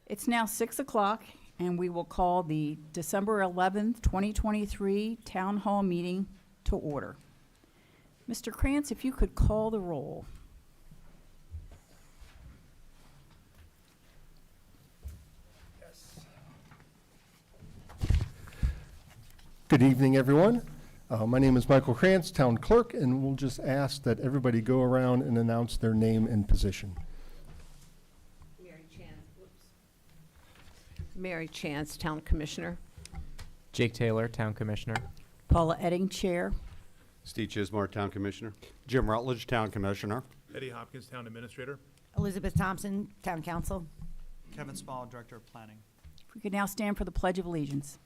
It's now 6 o'clock, and we will call the December 11th, 2023 Town Hall meeting to order. Mr. Krantz, if you could call the roll. Good evening, everyone. My name is Michael Krantz, Town Clerk, and we'll just ask that everybody go around and announce their name and position. Mary Chance, Town Commissioner. Jake Taylor, Town Commissioner. Paula Edding, Chair. Steve Chismar, Town Commissioner. Jim Rutledge, Town Commissioner. Eddie Hopkins, Town Administrator. Elizabeth Thompson, Town Council. Kevin Small, Director of Planning. If we could now stand for the Pledge of Allegiance.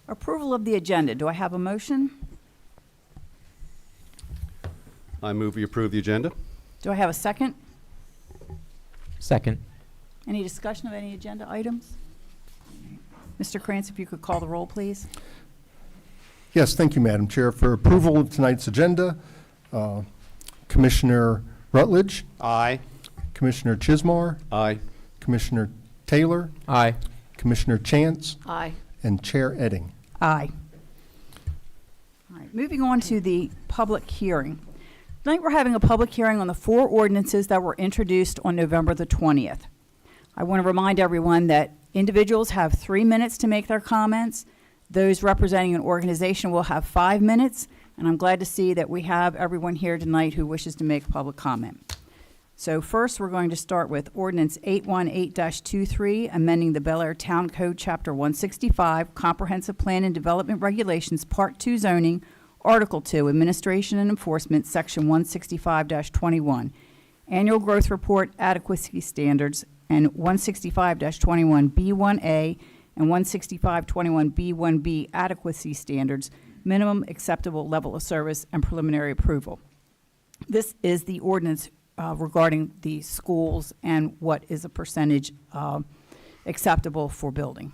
Approval of the agenda. Do I have a motion? I move we approve the agenda. Do I have a second? Second. Any discussion of any agenda items? Mr. Krantz, if you could call the roll, please. Yes, thank you, Madam Chair. For approval of tonight's agenda, Commissioner Rutledge, Aye. Commissioner Chismar, Aye. Commissioner Taylor, Aye. Commissioner Chance, Aye. and Chair Edding. Aye. All right, moving on to the public hearing. Tonight we're having a public hearing on the 4 ordinances that were introduced on November the 20th. I want to remind everyone that individuals have 3 minutes to make their comments. Those representing an organization will have 5 minutes, and I'm glad to see that we have everyone here tonight who wishes to make public comment. So first, we're going to start with Ordinance 818-23, amending the Bel Air Town Code, Chapter 165, Comprehensive Plan and Development Regulations, Part 2 Zoning, Article 2, Administration and Enforcement, Section 165-21, Annual Growth Report Adequacy Standards, and 165-21B1A and 165-21B1B Adequacy Standards, Minimum Acceptable Level of Service and Preliminary Approval. This is the ordinance regarding the schools and what is a percentage acceptable for building.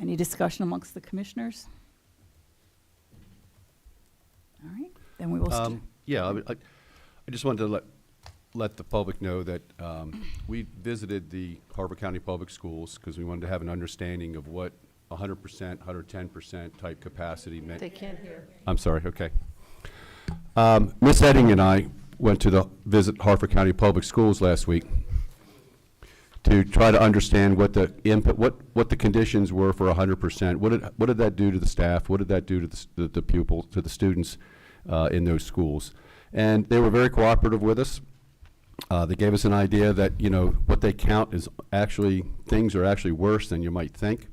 Any discussion amongst the commissioners? All right, then we will start. Yeah, I just wanted to let the public know that we visited the Harford County Public Schools because we wanted to have an understanding of what 100%, 110% type capacity meant. They can't hear. I'm sorry, okay. Ms. Edding and I went to the visit Harford County Public Schools last week to try to understand what the input, what the conditions were for 100%. What did that do to the staff? What did that do to the pupils, to the students in those schools? And they were very cooperative with us. They gave us an idea that, you know, what they count is actually, things are actually worse than you might think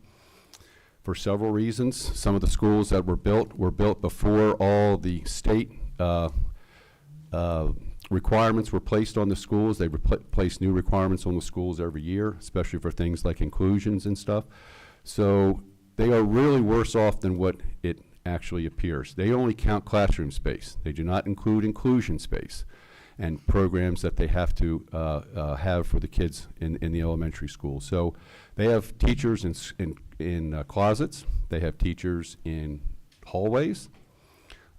for several reasons. Some of the schools that were built before all the state requirements were placed on the schools. They place new requirements on the schools every year, especially for things like inclusions and stuff. So they are really worse off than what it actually appears. They only count classroom space. They do not include inclusion space and programs that they have to have for the kids in the elementary school. So they have teachers in closets. They have teachers in hallways.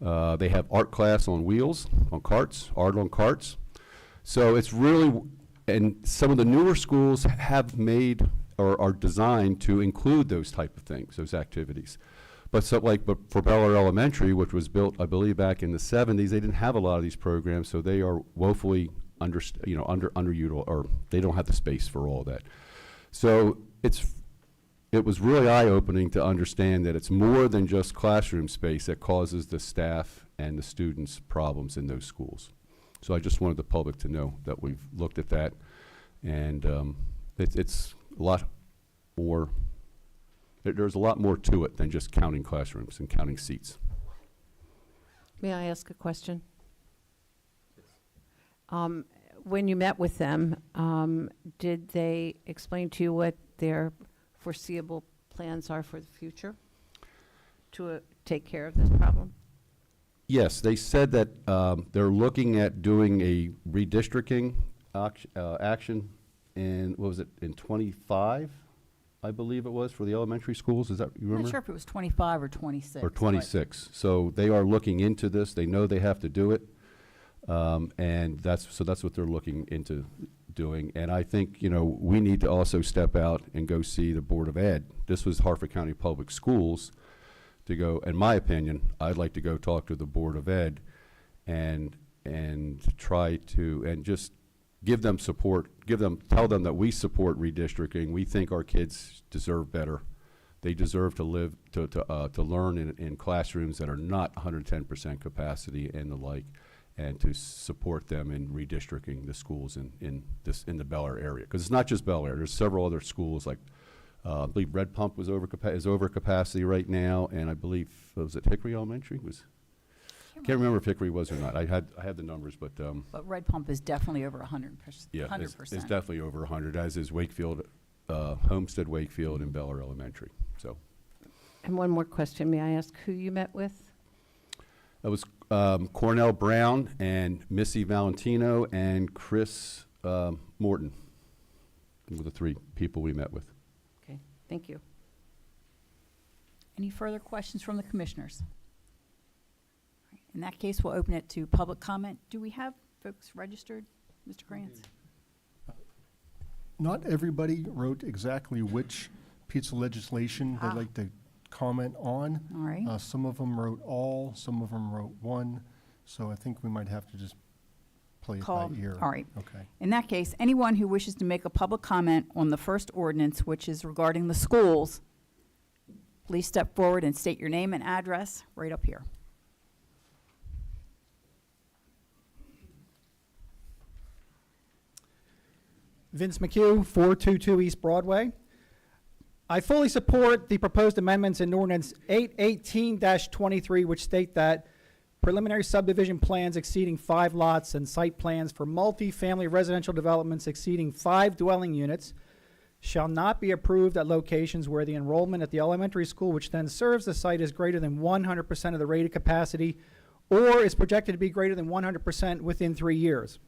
They have art class on wheels, on carts, art on carts. So it's really, and some of the newer schools have made or are designed to include those type of things, those activities. But for Bel Air Elementary, which was built, I believe, back in the 70s, they didn't have a lot of these programs, so they are woefully underutilized, or they don't have the space for all that. So it was really eye-opening to understand that it's more than just classroom space that causes the staff and the students problems in those schools. So I just wanted the public to know that we've looked at that, and it's a lot more. There's a lot more to it than just counting classrooms and counting seats. May I ask a question? When you met with them, did they explain to you what their foreseeable plans are for the future to take care of this problem? Yes, they said that they're looking at doing a redistricting action in, what was it, in 25, I believe it was, for the elementary schools. Is that, you I'm remember? not sure if it was 25 or 26. Or but- 26. So they are looking into this. They know they have to do it. And that's what they're looking into doing. And I think, we need to also step out and go see the Board of Ed. This was Harford County Public Schools to go, in my opinion, I'd like to go talk to the Board of Ed and try to, and just give them support, tell them that we support redistricting. We think our kids deserve better. They deserve to live, to learn in classrooms that are not 110% capacity and the like, and to support them in redistricting the schools in the Bel Air area. Because it's not just Bel Air. There's several other schools, like I believe Red Pump is over capacity right now, and I believe, was it Hickory Elementary? Can't remember if Hickory was or not. I had the numbers, but But Red Pump is definitely over 100%. yeah, 100%. it's definitely over 100, as is Wakefield, Homestead Wakefield and Bel Air Elementary. So And one more question, may I ask who you met with? that was Cornell Brown and Missy Valentino and Chris Morton were the three people we met with. Okay, thank you. Any further questions from the commissioners? In that case, we'll open it to public comment. Do we have folks registered, Mr. Krantz? Not everybody wrote exactly which piece of legislation they'd like to comment on. All right. Some of them wrote all, some of them wrote one, so I think we might have to just play it by Call. ear. All right. Okay. In that case, anyone who wishes to make a public comment on the first ordinance, which is regarding the schools, please step forward and state your name and address right up here. Vince McHugh, 422 East Broadway. I fully support the proposed amendments in ordinance 818-23, which state that preliminary subdivision plans exceeding 5 lots and site plans for multi-family residential developments exceeding 5 dwelling units shall not be approved at locations where the enrollment at the elementary school, which then serves the site, is greater than 100% of the rated capacity or is projected to be greater than 100% within 3 years.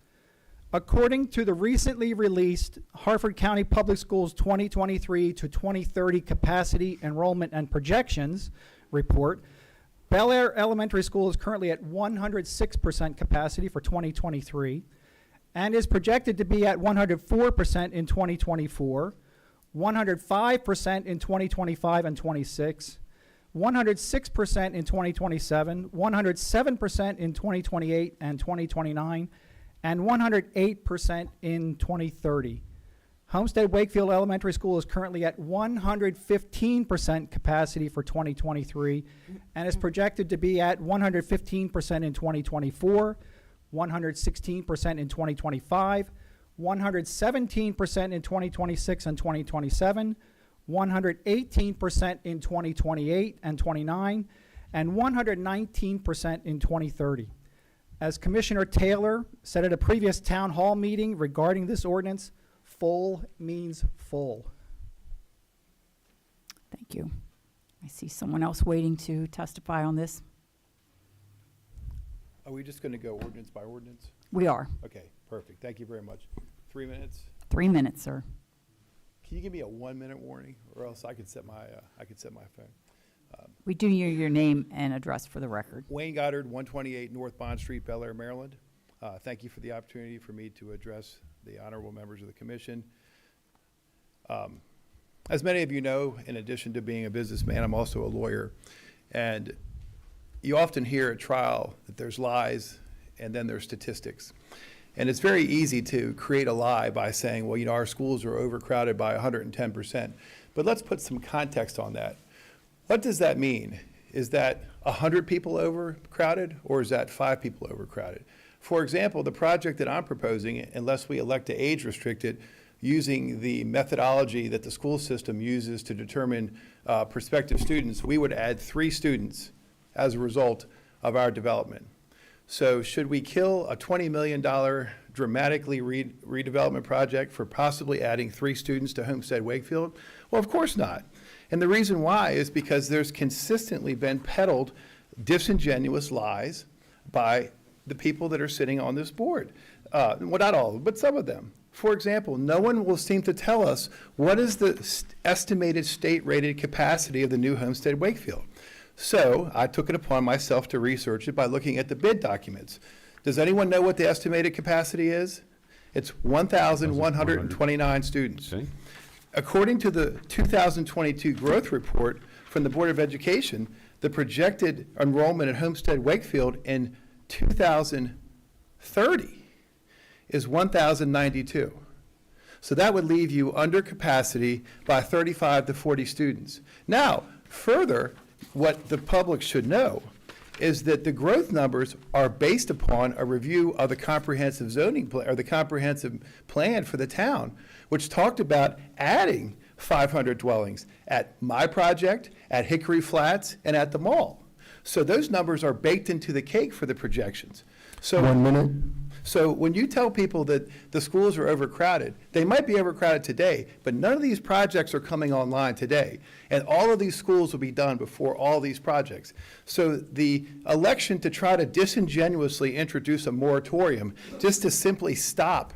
According to the recently released Harford County Public Schools 2023 to 2030 Capacity, Enrollment, and Projections report, Bel Air Elementary School is currently at 106% capacity for 2023 and is projected to be at 104% in 2024, 105% in 2025 and 26, 106% in 2027, 107% in 2028 and 2029, and 108% in 2030. Homestead Wakefield Elementary School is currently at 115% capacity for 2023 and is projected to be at 115% in 2024, 116% in 2025, 117% in 2026 and 2027, 118% in 2028 and 29, and 119% in 2030. As Commissioner Taylor said at a previous town hall meeting regarding this ordinance, full means full. Thank you. I see someone else waiting to testify on this. Are we just going to go ordinance by ordinance? We are. Okay, perfect. Thank you very much. 3 minutes. 3 minutes, sir. Can you give me a 1-minute warning, or else I could set my phone? We do need your name and address for the record. Wayne Goddard, 128 North Bond Street, Bel Air, Maryland. Thank you for the opportunity for me to address the honorable members of the commission. As many of you know, in addition to being a businessman, I'm also a lawyer. And you often hear at trial that there's lies and then there's statistics. And it's very easy to create a lie by saying, well, our schools are overcrowded by 110%. But let's put some context on that. What does that mean? Is that 100 people overcrowded, or is that 5 people overcrowded? For example, the project that I'm proposing, unless we elect to age restrict it, using the methodology that the school system uses to determine prospective students, we would add 3 students as a result of our development. So should we kill a $20 million dramatically redevelopment project for possibly adding 3 students to Homestead Wakefield? Well, of course not. And the reason why is because there's consistently been peddled disingenuous lies by the people that are sitting on this board. Well, not all of them, but some of them. For example, no one will seem to tell us what is the estimated state-rated capacity of the new Homestead Wakefield. So I took it upon myself to research it by looking at the bid documents. Does anyone know what the estimated capacity is? It's 1,129 students. Okay. According to the 2022 growth report from the Board of Education, the projected enrollment at Homestead Wakefield in 2030 is 1,092. So that would leave you under capacity by 35 to 40 students. Now, further, what the public should know is that the growth numbers are based upon a review of the comprehensive zoning plan, or the comprehensive plan for the town, which talked about adding 500 dwellings at my project, at Hickory Flats, and at the mall. So those numbers are baked into the cake for the projections. So 1 minute. So when you tell people that the schools are overcrowded, they might be overcrowded today, but none of these projects are coming online today. And all of these schools will be done before all these projects. So the election to try to disingenuously introduce a moratorium just to simply stop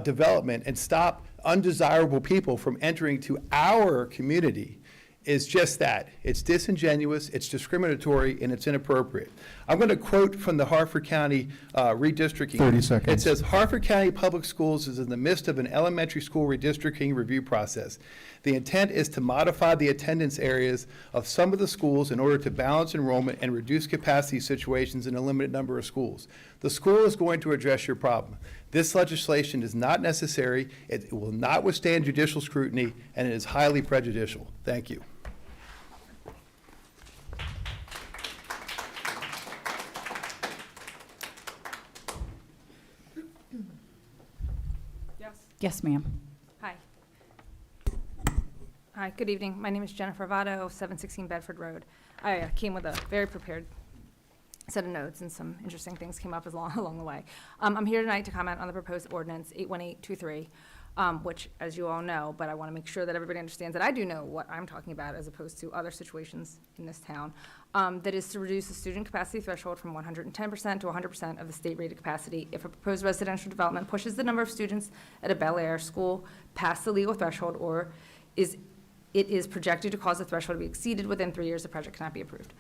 development and stop undesirable people from entering to our community is just that. It's disingenuous, it's discriminatory, and it's inappropriate. I'm going to quote from the Harford County redistricting. 30 seconds. It says, Harford County Public Schools is in the midst of an elementary school redistricting review process. The intent is to modify the attendance areas of some of the schools in order to balance enrollment and reduce capacity situations in a limited number of schools. The school is going to address your problem. This legislation is not necessary, it will not withstand judicial scrutiny, and it is highly prejudicial. Thank you. Yes, ma'am. Hi. Hi, good evening. My name is Jennifer Votto, 716 Bedford Road. I came with a very prepared set of notes, and some interesting things came up along the way. I'm here tonight to comment on the proposed ordinance 81823, which, as you all know, but I want to make sure that everybody understands that I do know what I'm talking about as opposed to other situations in this town, that is to reduce the student capacity threshold from 110% to 100% of the state-rated capacity if a proposed residential development pushes the number of students at a Bel Air school past the legal threshold, or it is projected to cause the threshold to be exceeded within 3 years, the project cannot be approved.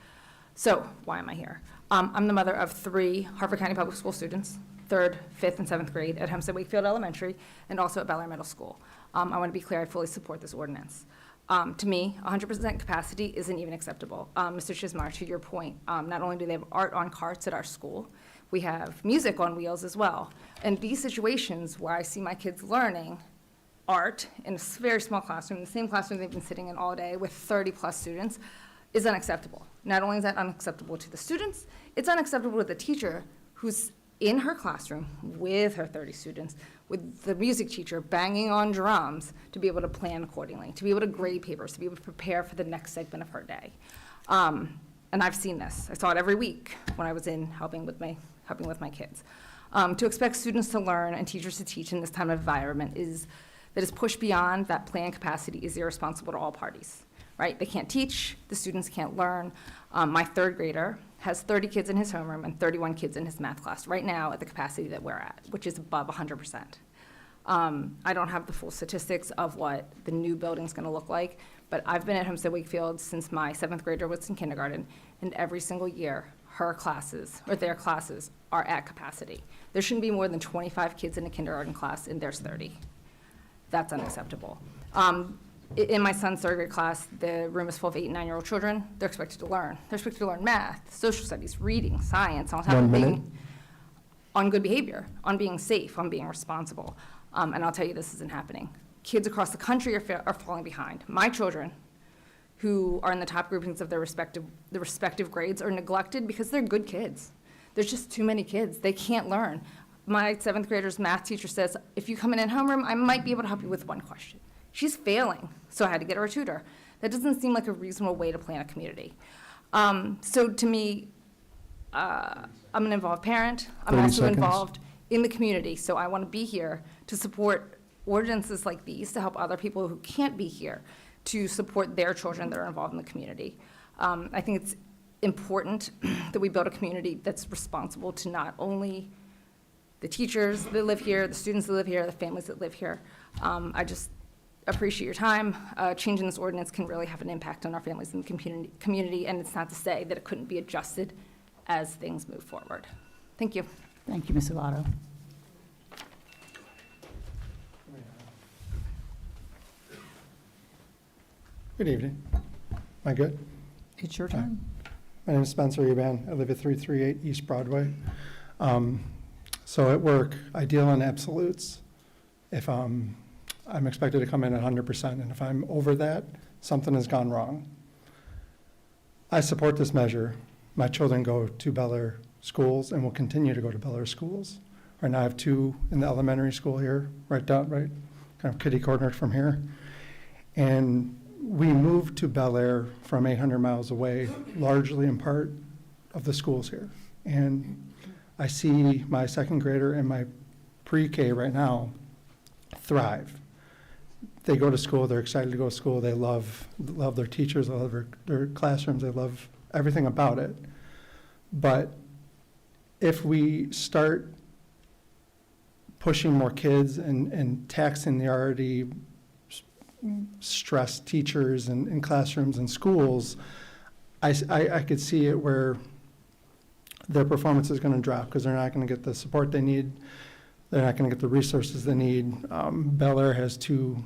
So, why am I here? I'm the mother of 3 Harford County Public School students, 3rd, 5th, and 7th grade at Homestead Wakefield Elementary, and also at Bel Air Middle School. I want to be clear, I fully support this ordinance. To me, 100% capacity isn't even acceptable. Mr. Chismar, to your point, not only do they have art on carts at our school, we have music on wheels as well. And these situations where I see my kids learning art in a very small classroom, the same classroom they've been sitting in all day with 30-plus students, is unacceptable. Not only is that unacceptable to the students, it's unacceptable to the teacher who's in her classroom with her 30 students, with the music teacher banging on drums to be able to plan accordingly, to be able to grade papers, to be able to prepare for the next segment of her day. And I've seen this. I saw it every week when I was in helping with my kids. To expect students to learn and teachers to teach in this kind of environment that is pushed beyond that planned capacity is irresponsible to all parties. Right? They can't teach, the students can't learn. My 3rd grader has 30 kids in his homeroom and 31 kids in his math class right now at the capacity that we're at, which is above 100%. I don't have the full statistics of what the new building's gonna look like, but I've been at Homestead Wakefield since my 7th grader was in kindergarten, and every single year, her classes, or their classes, are at capacity. There shouldn't be more than 25 kids in a kindergarten class, and there's 30. That's unacceptable. In my son's 3rd grade class, the room is full of 8 and 9-year-old children. They're expected to learn. They're expected to learn math, social studies, reading, science, on top 1 of minute. being on good behavior, on being safe, on being responsible. And I'll tell you, this isn't happening. Kids across the country are falling behind. My children, who are in the top groupings of their respective grades, are neglected because they're good kids. There's just too many kids. They can't learn. My 7th grader's math teacher says, if you come in homeroom, I might be able to help you with one question. She's failing, so I had to get her a tutor. That doesn't seem like a reasonable way to plan a community. So to me, I'm an involved parent. I'm 30 also seconds. involved in the community, so I want to be here to support ordinances like these to help other people who can't be here to support their children that are involved in the community. I think it's important that we build a community that's responsible to not only the teachers that live here, the students that live here, the families that live here. I just appreciate your time. Changing this ordinance can really have an impact on our families and the community, and it's not to say that it couldn't be adjusted as things move forward. Thank you. Thank you, Ms. Avato. Good evening. Am I good? It's your turn. My name is Spencer Eban. I live at 338 East Broadway. So at work, I deal in absolutes. If I'm expected to come in at 100%, and if I'm over that, something has gone wrong. I support this measure. My children go to Bel Air schools and will continue to go to Bel Air schools. Right now I have 2 in the elementary school here, right kind of kitty cornered from here. And we moved to Bel Air from 800 miles away, largely in part of the schools here. And I see my second grader and my pre-K right now thrive. They go to school, they're excited to go to school, they love their teachers, they love their classrooms, they love everything about it. But if we start pushing more kids and taxing the already stressed teachers and classrooms and schools, I could see it where their performance is going to drop because they're not going to get the support they need. They're not going to get the resources they need. Bel Air has two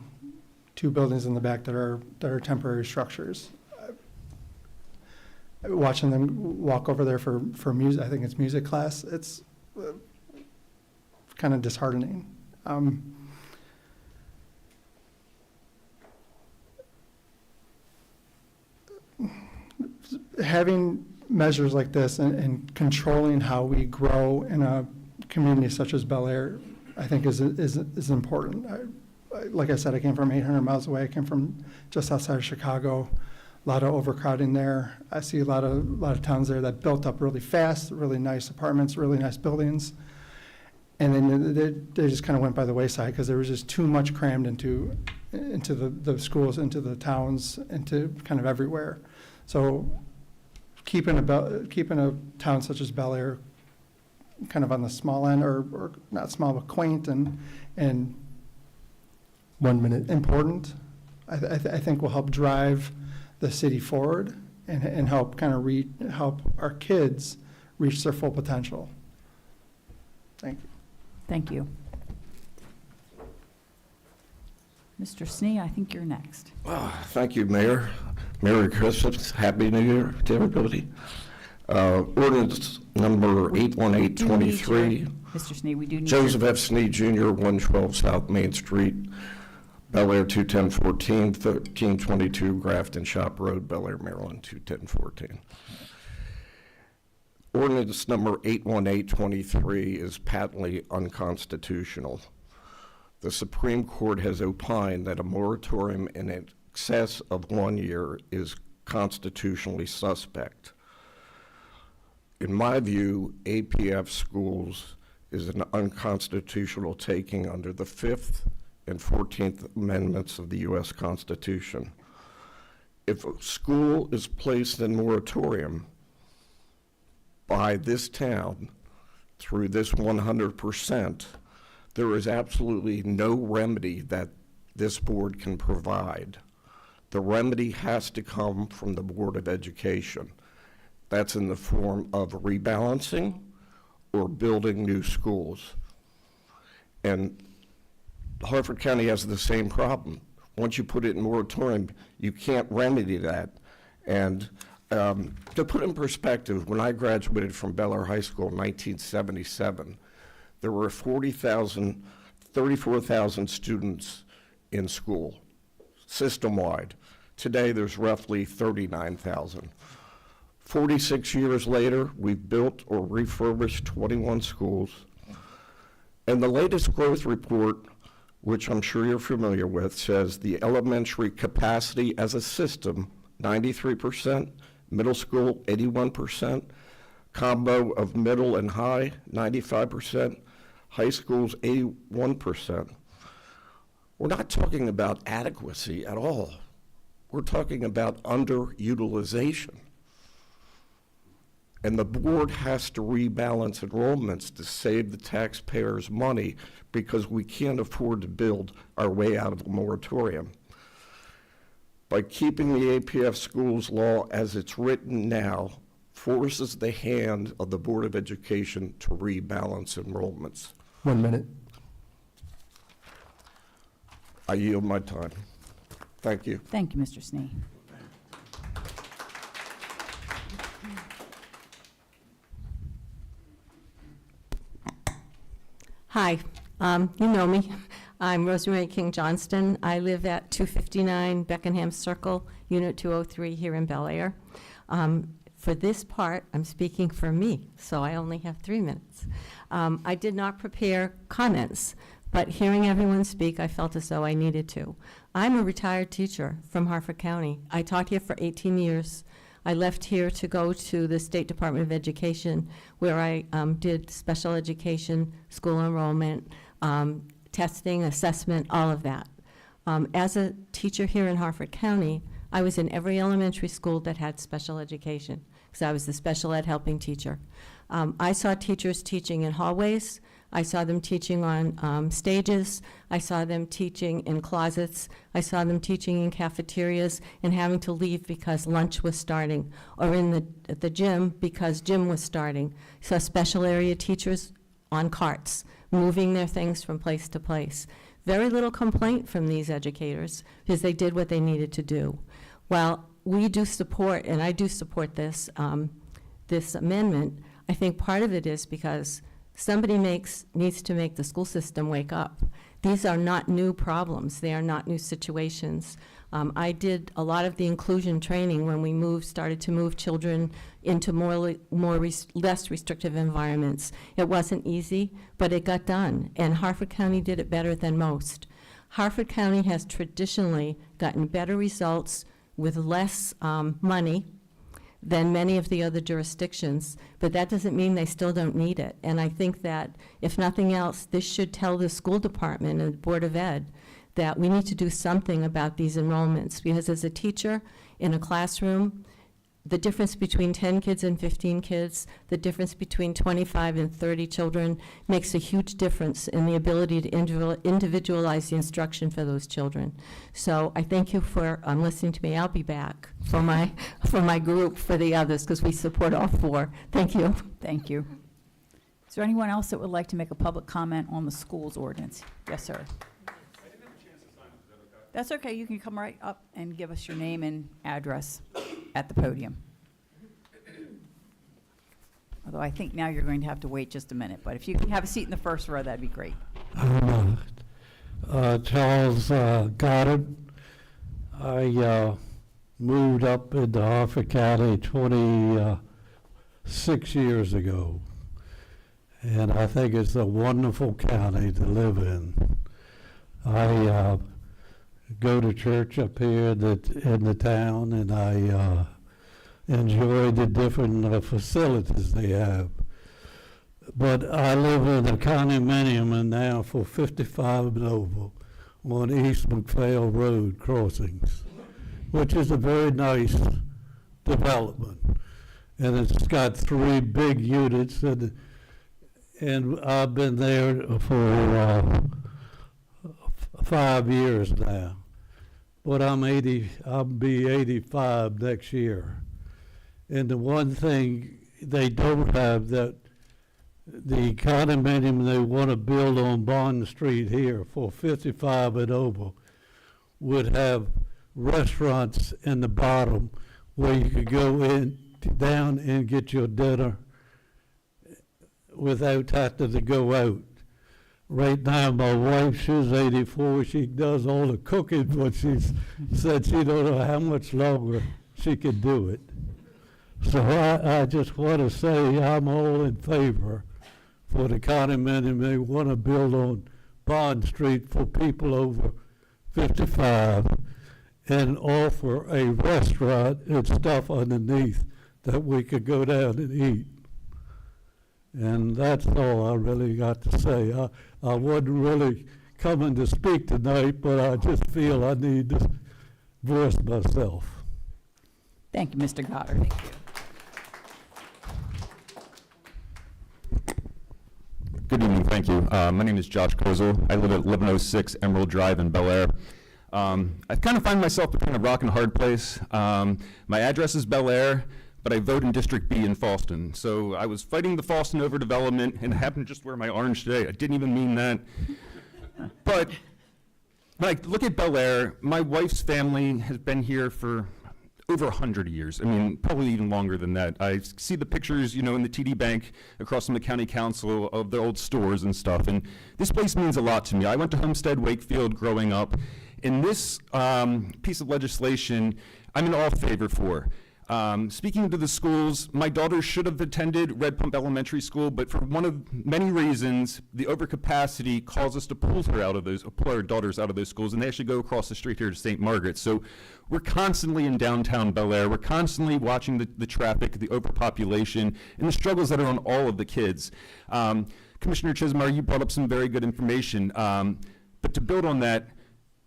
buildings in the back that are temporary structures. Watching them walk over there for music, I think it's music class, it's kind of disheartening. Having measures like this and controlling how we grow in a community such as Bel Air, I think is important. Like I said, I came from 800 miles away. I came from just outside of Chicago. A lot of overcrowding there. I see a lot of towns there that built up really fast, really nice apartments, really nice buildings, and then they just kind of went by the wayside because there was just too much crammed into the schools, into the towns, into kind of everywhere. So keeping a town such as Bel Air kind of on the small end, or not small, but quaint and 1 minute. important, I think will help drive the city forward and help kind of help our kids reach their full potential. Thank you. Thank you. Mr. Snee, I think you're next. Thank you, Mayor. Merry Christmas, Happy New Year to everybody. Ordinance number 81823. Mr. Snee, we do need Joseph F. Snee Jr., 112 South Main Street, Bel Air 21014, 1322 Grafton Shop Road, Bel Air, Maryland 21014. Ordinance number 81823 is patently unconstitutional. The Supreme Court has opined that a moratorium in excess of 1 year is constitutionally suspect. In my view, APF schools is an unconstitutional taking under the 5th and 14th Amendments of the U.S. Constitution. If a school is placed in moratorium by this town through this 100%, there is absolutely no remedy that this board can provide. The remedy has to come from the Board of Education. That's in the form of rebalancing or building new schools. And Harford County has the same problem. Once you put it in moratorium, you can't remedy that. And to put in perspective, when I graduated from Bel Air High School in 1977, there were 34,000 students in school, system-wide. Today, there's roughly 39,000. 46 years later, we've built or refurbished 21 schools. And the latest growth report, which I'm sure you're familiar with, says the elementary capacity as a system, 93%, middle school, 81%, combo of middle and high, 95%, high schools, 81%. We're not talking about adequacy at all. We're talking about underutilization. And the board has to rebalance enrollments to save the taxpayers money because we can't afford to build our way out of the moratorium. By keeping the APF schools law as it's written now, forces the hand of the Board of Education to rebalance enrollments. 1 minute. I yield my time. Thank you. Thank you, Mr. Snee. Hi, you know me. I'm Rosemary King Johnston. I live at 259 Beckenham Circle, Unit 203 here in Bel Air. For this part, I'm speaking for me, so I only have 3 minutes. I did not prepare comments, but hearing everyone speak, I felt as though I needed to. I'm a retired teacher from Harford County. I taught here for 18 years. I left here to go to the State Department of Education, where I did special education, school enrollment, testing, assessment, all of that. As a teacher here in Harford County, I was in every elementary school that had special education, because I was the special ed helping teacher. I saw teachers teaching in hallways. I saw them teaching on stages. I saw them teaching in closets. I saw them teaching in cafeterias and having to leave because lunch was starting, or at the gym because gym was starting. So special area teachers on carts, moving their things from place to place. Very little complaint from these educators because they did what they needed to do. While we do support, and I do support this, this amendment, I think part of it is because somebody needs to make the school system wake up. These are not new problems. They are not new situations. I did a lot of the inclusion training when we started to move children into less restrictive environments. It wasn't easy, but it got done, and Harford County did it better than most. Harford County has traditionally gotten better results with less money than many of the other jurisdictions, but that doesn't mean they still don't need it. And I think that, if nothing else, this should tell the school department and the Board of Ed that we need to do something about these enrollments, because as a teacher in a classroom, the difference between 10 kids and 15 kids, the difference between 25 and 30 children makes a huge difference in the ability to individualize the instruction for those children. So I thank you for listening to me. I'll be back for my group, for the others, because we support all 4. Thank you. Thank you. Is there anyone else that would like to make a public comment on the schools ordinance? Yes, sir. That's okay. You can come right up and give us your name and address at the podium. Although I think now you're going to have to wait just a minute, but if you can have a seat in the first row, that'd be great. Charles Goddard. I moved up into Harford County 26 years ago, and I think it's a wonderful county to live in. I go to church up here in the town, and I enjoy the different facilities they have. But I live in a condominium now for 55 and over on East McPhail Road crossings, which is a very nice development. And it's got 3 big units, and I've been there for 5 years now. But I'll be 85 next year. And the one thing they don't have, that the condominium they want to build on Bond Street here for 55 and over would have restaurants in the bottom where you could go down and get your dinner without having to go out. Right now, my wife, she's 84, she does all the cooking, but she's said she don't know how much longer she can do it. So I just want to say I'm all in favor for the condominium they want to build on Bond Street for people over 55 and offer a restaurant and stuff underneath that we could go down and eat. And that's all I really got to say. I wasn't really coming to speak tonight, but I just feel I need to voice myself. Thank you, Mr. Goddard. Thank you. Good evening, thank you. My name is Josh Kozel. I live at 1106 Emerald Drive in Bel Air. I kind of find myself between a rock and a hard place. My address is Bel Air, but I vote in District B in Fallston. So I was fighting the Fallston overdevelopment, and I happened to just wear my orange today. I didn't even mean that. But when I look at Bel Air, my wife's family has been here for over 100 years. I mean, probably even longer than that. I see the pictures, in the TD Bank across from the county council of the old stores and stuff, and this place means a lot to me. I went to Homestead Wakefield growing up, and this piece of legislation I'm in all favor for. Speaking to the schools, my daughter should have attended Red Pump Elementary School, but for one of many reasons, the overcapacity caused us to pull our daughters out of those schools, and they actually go across the street here to St. Margaret. So we're constantly in downtown Bel Air. We're constantly watching the traffic, the overpopulation, and the struggles that are on all of the kids. Commissioner Chismar, you brought up some very good information, but to build on that,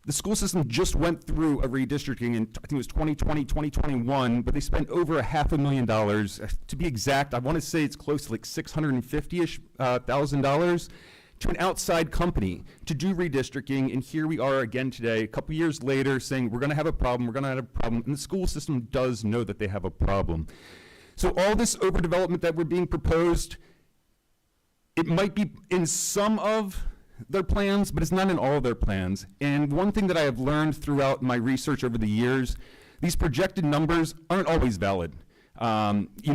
the school system just went through a redistricting in, I think it was 2020, 2021, but they spent over $500,000. To be exact, I want to say it's close to like $650-ish thousand to an outside company to do redistricting, and here we are again today, a couple years later, saying we're going to have a problem, and the school system does know that they have a problem. So all this overdevelopment that we're being proposed, it might be in some of their plans, but it's not in all of their plans. And one thing that I have learned throughout my research over the years, these projected numbers aren't always valid. Project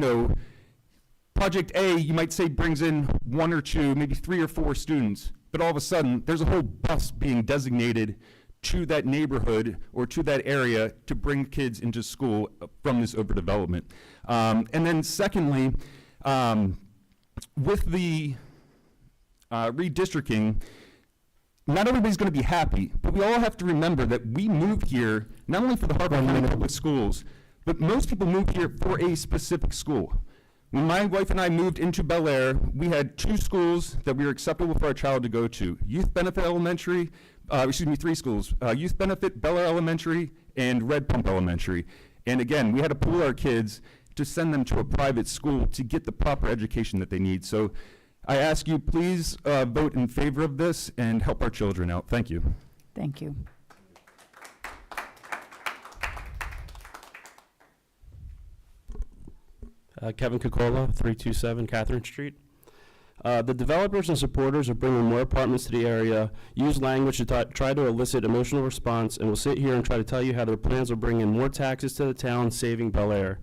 A, you might say, brings in 1 or 2, maybe 3 or 4 students, but all of a sudden, there's a whole bus being designated to that neighborhood or to that area to bring kids into school from this overdevelopment. And then secondly, with the redistricting, not everybody's going to be happy, but we all have to remember that we moved here not only for the Harper County Public Schools, but most people moved here for a specific school. When my wife and I moved into Bel Air, we had 2 schools that we were acceptable for our child to go to. Youth Benefit Elementary, 3 schools. Youth Benefit, Bel Air Elementary, and Red Pump Elementary. And again, we had to pool our kids to send them to a private school to get the proper education that they need. So I ask you, please vote in favor of this and help our children out. Thank you. Thank you. Kevin Cocola, 327 Catherine Street. The developers and supporters of bringing more apartments to the area use language to try to elicit emotional response, and will sit here and try to tell you how their plans will bring in more taxes to the town, saving Bel Air.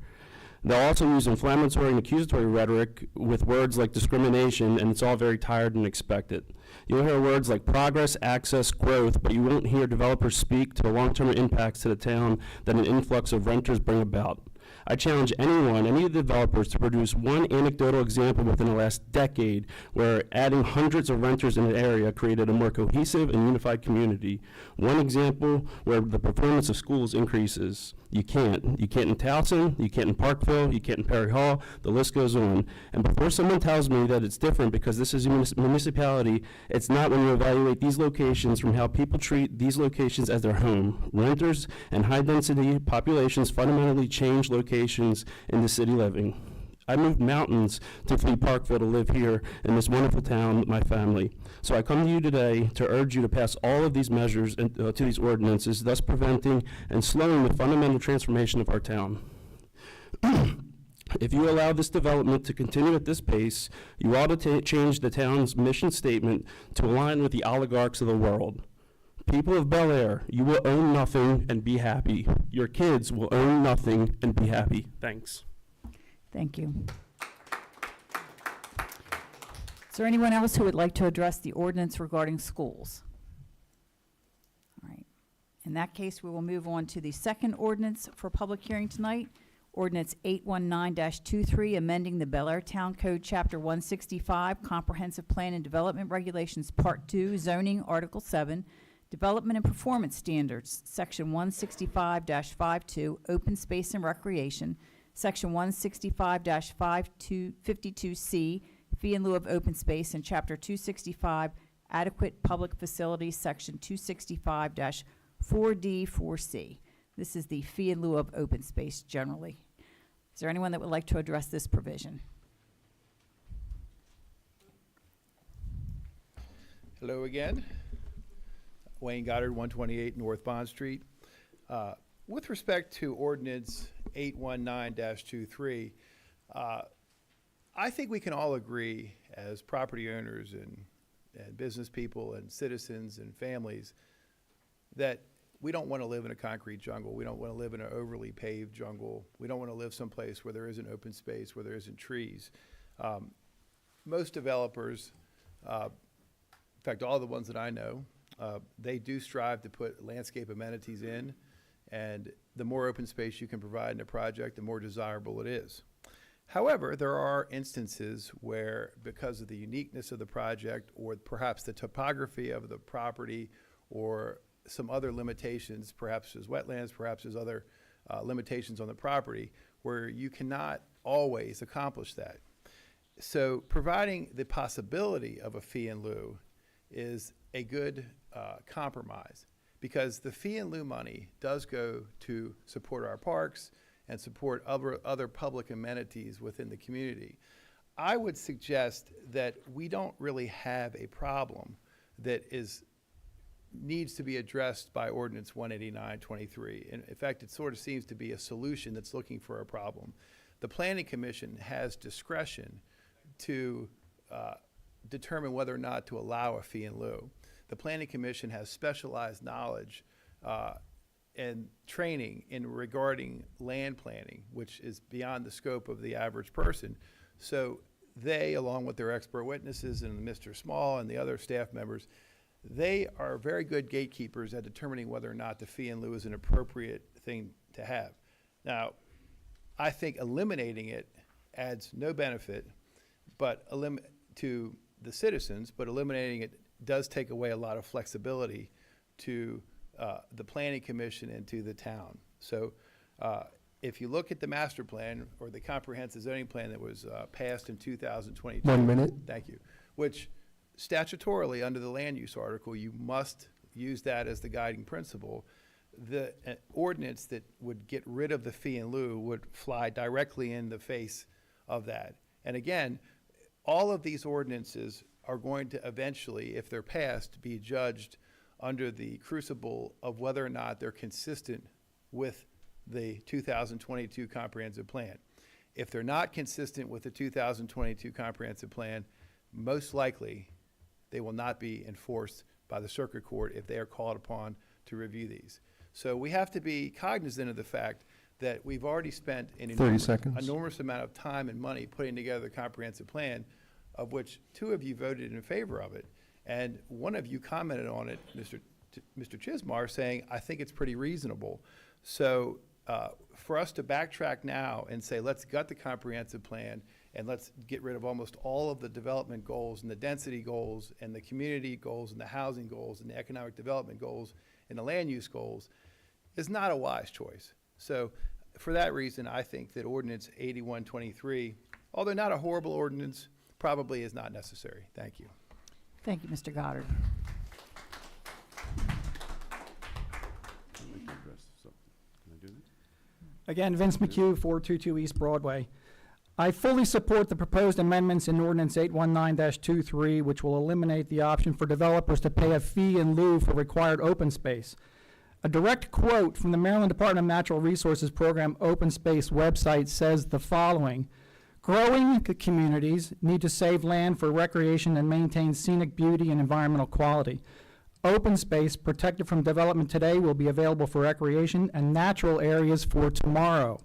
They'll also use inflammatory and accusatory rhetoric with words like discrimination, and it's all very tired and expected. You'll hear words like progress, access, growth, but you won't hear developers speak to the long-term impacts to the town that an influx of renters bring about. I challenge anyone, any of the developers, to produce one anecdotal example within the last decade where adding hundreds of renters in an area created a more cohesive and unified community. One example where the performance of schools increases. You can't. You can't in Towson, you can't in Parkville, you can't in Perry Hall, the list goes on. And before someone tells me that it's different because this is a municipality, it's not when you evaluate these locations from how people treat these locations as their home. Renters and high-density populations fundamentally change locations in the city living. I moved mountains to flee Parkville to live here in this wonderful town with my family. So I come to you today to urge you to pass all of these measures to these ordinances, thus preventing and slowing the fundamental transformation of our town. If you allow this development to continue at this pace, you ought to change the town's mission statement to align with the oligarchs of the world. People of Bel Air, you will own nothing and be happy. Your kids will own nothing and be happy. Thanks. Thank you. Is there anyone else who would like to address the ordinance regarding schools? All right. In that case, we will move on to the second ordinance for public hearing tonight. Ordinance 819-23, amending the Bel Air Town Code, Chapter 165, Comprehensive Plan and Development Regulations, Part 2, Zoning, Article 7, Development and Performance Standards, Section 165-52, Open Space and Recreation, Section 165-52C, Fee in lieu of open space, and Chapter 265, Adequate Public Facilities, Section 265-4D4C. This is the fee in lieu of open space generally. Is there anyone that would like to address this provision? Hello again. Wayne Goddard, 128 North Bond Street. With respect to ordinance 819-23, I think we can all agree as property owners and business people and citizens and families that we don't want to live in a concrete jungle. We don't want to live in an overly paved jungle. We don't want to live someplace where there isn't open space, where there isn't trees. Most developers, in fact, all the ones that I know, they do strive to put landscape amenities in, and the more open space you can provide in a project, the more desirable it is. However, there are instances where, because of the uniqueness of the project, or perhaps the topography of the property, or some other limitations, perhaps there's wetlands, perhaps there's other limitations on the property, where you cannot always accomplish that. So providing the possibility of a fee in lieu is a good compromise, because the fee in lieu money does go to support our parks and support other public amenities within the community. I would suggest that we don't really have a problem that needs to be addressed by ordinance 189-23. In fact, it sort of seems to be a solution that's looking for a problem. The Planning Commission has discretion to determine whether or not to allow a fee in lieu. The Planning Commission has specialized knowledge and training in regarding land planning, which is beyond the scope of the average person. So they, along with their expert witnesses and Mr. Small and the other staff members, they are very good gatekeepers at determining whether or not the fee in lieu is an appropriate thing to have. Now, I think eliminating it adds no benefit to the citizens, but eliminating it does take away a lot of flexibility to the Planning Commission and to the town. So if you look at the master plan or the comprehensive zoning plan that was passed in 2022. 1 minute. Thank you. Which statutorily, under the land use article, you must use that as the guiding principle. The ordinance that would get rid of the fee in lieu would fly directly in the face of that. And again, all of these ordinances are going to eventually, if they're passed, be judged under the crucible of whether or not they're consistent with the 2022 comprehensive plan. If they're not consistent with the 2022 comprehensive plan, most likely they will not be enforced by the circuit court if they are called upon to review these. So we have to be cognizant of the fact that we've already spent an 30 seconds. enormous amount of time and money putting together the comprehensive plan, of which 2 of you voted in favor of it. And 1 of you commented on it, Mr. Chismar, saying, I think it's pretty reasonable. So for us to backtrack now and say, let's gut the comprehensive plan and let's get rid of almost all of the development goals and the density goals and the community goals and the housing goals and the economic development goals and the land use goals is not a wise choice. So for that reason, I think that ordinance 81-23, although not a horrible ordinance, probably is not necessary. Thank you. Thank you, Mr. Goddard. Again, Vince McHugh, 422 East Broadway. I fully support the proposed amendments in Ordinance 819-23, which will eliminate the option for developers to pay a fee in lieu for required open space. A direct quote from the Maryland Department of Natural Resources Program Open Space website says the following: growing communities need to save land for recreation and maintain scenic beauty and environmental quality. Open space protected from development today will be available for recreation and natural areas for tomorrow.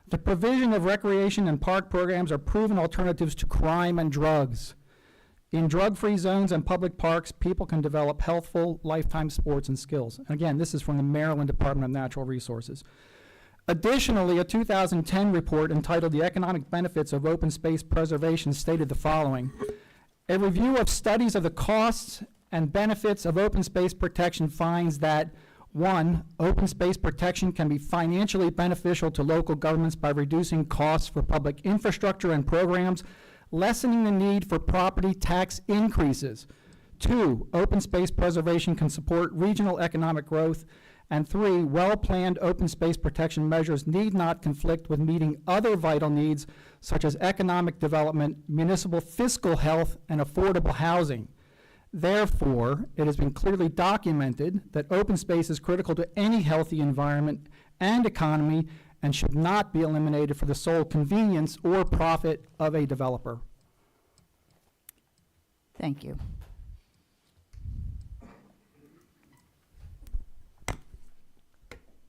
The provision of recreation and park programs are proven alternatives to crime and drugs. In drug-free zones and public parks, people can develop healthful lifetime sports and skills. And again, this is from the Maryland Department of Natural Resources. Additionally, a 2010 report entitled The Economic Benefits of Open Space Preservation stated the following: a review of studies of the costs and benefits of open space protection finds that 1, open space protection can be financially beneficial to local governments by reducing costs for public infrastructure and programs, lessening the need for property tax increases. 2, open space preservation can support regional economic growth. And 3, well-planned open space protection measures need not conflict with meeting other vital needs such as economic development, municipal fiscal health, and affordable housing. Therefore, it has been clearly documented that open space is critical to any healthy environment and economy and should not be eliminated for the sole convenience or profit of a developer. Thank you.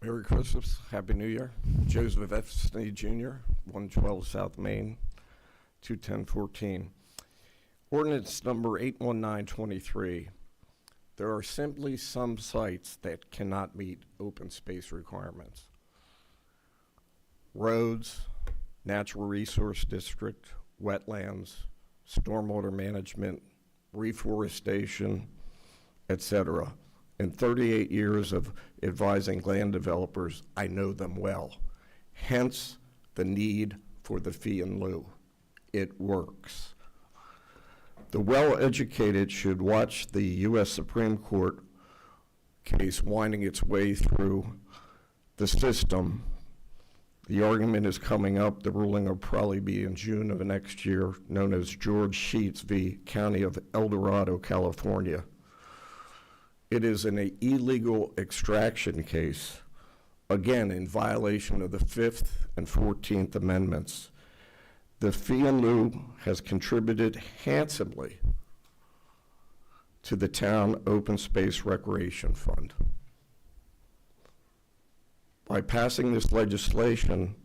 Merry Christmas, Happy New Year. Joseph F. Snee Jr., 112 South Main, 21014. Ordinance number 81923. There are simply some sites that cannot meet open space requirements. Roads, natural resource district, wetlands, stormwater management, reforestation, etc. In 38 years of advising land developers, I know them well. Hence, the need for the fee in lieu. It works. The well-educated should watch the U.S. Supreme Court case winding its way through the system. The argument is coming up. The ruling will probably be in June of next year, known as George Sheets v. County of El Dorado, California. It is an illegal extraction case, again, in violation of the 5th and 14th Amendments. The fee in lieu has contributed handsomely to the town open space recreation fund. By passing this legislation,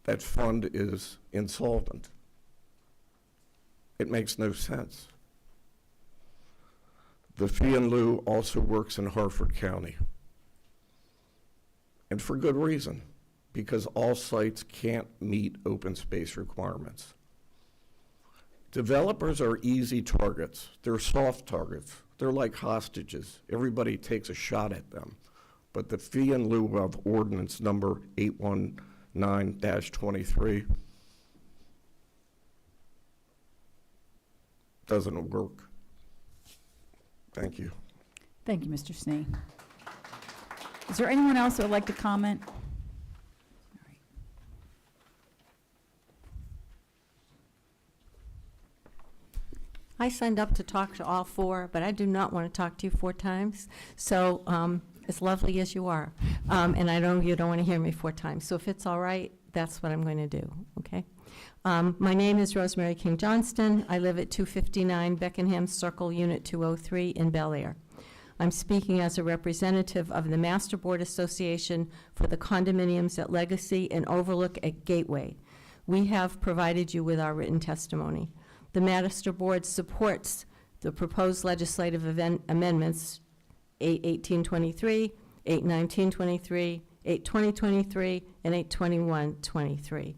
that fund is insolvent. It makes no sense. The fee in lieu also works in Harford County. And for good reason, because all sites can't meet open space requirements. Developers are easy targets. They're soft targets. They're like hostages. Everybody takes a shot at them. But the fee in lieu of ordinance number 819-23 doesn't work. Thank you. Thank you, Mr. Snee. Is there anyone else that would like to comment? I signed up to talk to all four, but I do not want to talk to you 4 times. So as lovely as you are, and I know you don't want to hear me 4 times. So if it's all right, that's what I'm going to do, okay? My name is Rosemary King Johnston. I live at 259 Beckenham Circle, Unit 203 in Bel Air. I'm speaking as a representative of the Master Board Association for the condominiums at Legacy and Overlook at Gateway. We have provided you with our written testimony. The Master Board supports the proposed legislative amendments 81823, 81923, 82023, and 82123.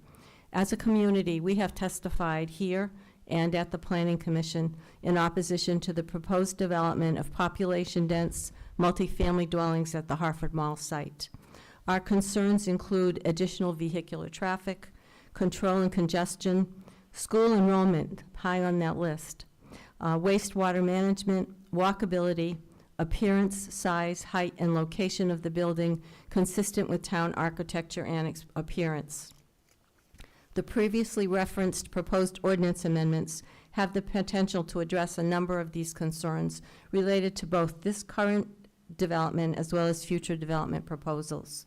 As a community, we have testified here and at the Planning Commission in opposition to the proposed development of population-dense multifamily dwellings at the Harford Mall site. Our concerns include additional vehicular traffic, control and congestion, school enrollment, high on that list, wastewater management, walkability, appearance, size, height, and location of the building consistent with town architecture and appearance. The previously referenced proposed ordinance amendments have the potential to address a number of these concerns related to both this current development as well as future development proposals.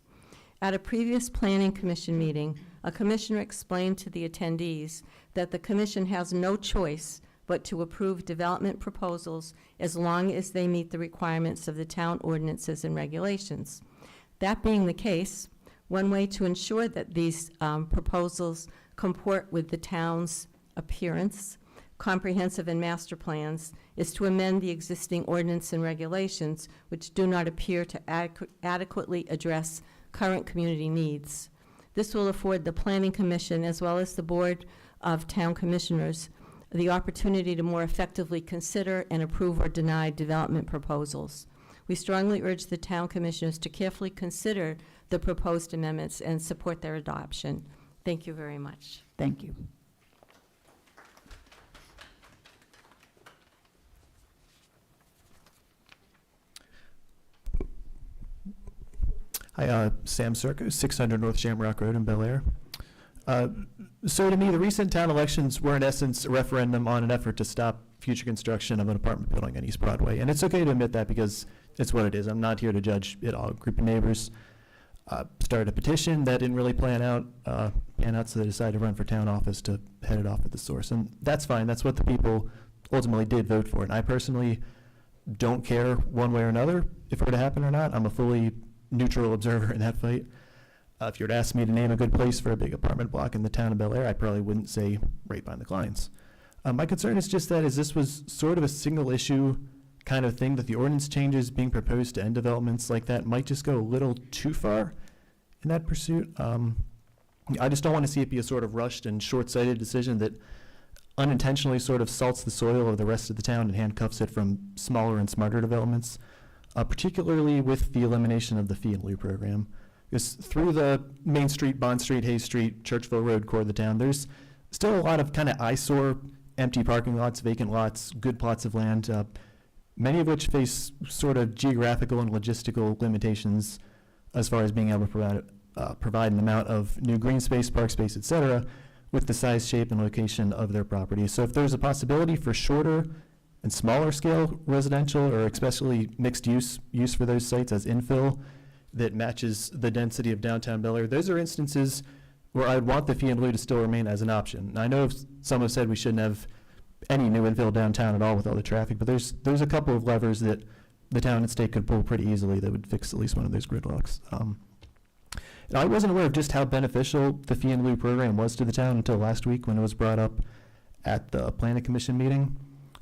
At a previous Planning Commission meeting, a commissioner explained to the attendees that the commission has no choice but to approve development proposals as long as they meet the requirements of the town ordinances and regulations. That being the case, one way to ensure that these proposals comport with the town's appearance, comprehensive and master plans, is to amend the existing ordinance and regulations which do not appear to adequately address current community needs. This will afford the Planning Commission as well as the Board of Town Commissioners the opportunity to more effectively consider and approve or deny development proposals. We strongly urge the Town Commissioners to carefully consider the proposed amendments and support their adoption. Thank you very much. Thank you. Hi, Sam Circus, 600 North Shamrock Road in Bel Air. So to me, the recent town elections were in essence a referendum on an effort to stop future future construction of an apartment building on East Broadway. And it's okay to admit that because it's what it is. I'm not here to judge it all. A group of neighbors started a petition that didn't really pan out, so they decided to run for town office to head it off at the source. And that's fine. That's what the people ultimately did vote for. And I personally don't care one way or another if it were to happen or not. I'm a fully neutral observer in that fight. If you were to ask me to name a good place for a big apartment block in the town of Bel Air, I probably wouldn't say right behind the Kleins. My concern is just that this was sort of a single issue kind of thing, that the ordinance changes being proposed to end developments like that might just go a little too far in that pursuit. I just don't want to see it be a sort of rushed and short-sighted decision that unintentionally sort of salts the soil of the rest of the town and handcuffs it from smaller and smarter developments, particularly with the elimination of the fee in lieu program. Because through the Main Street, Bond Street, Hayes Street, Churchville Road core of the town, there's still a lot of kind of eyesore, empty parking lots, vacant lots, good plots of land, many of which face sort of geographical and logistical limitations as far as being able to provide an amount of new green space, park space, et cetera, with the size, shape, and location of their property. So if there's a possibility for shorter and smaller scale residential, or especially mixed use for those sites as infill that matches the density of downtown Bel Air, those are instances where I would want the fee in lieu to still remain as an option. And I know some have said we shouldn't have any new infill downtown at all with all the traffic, but there's a couple of levers that the town and state could pull pretty easily that would fix at least one of those gridlocks. And I wasn't aware of just how beneficial the fee in lieu program was to the town until last week when it was brought up at the Planning Commission meeting,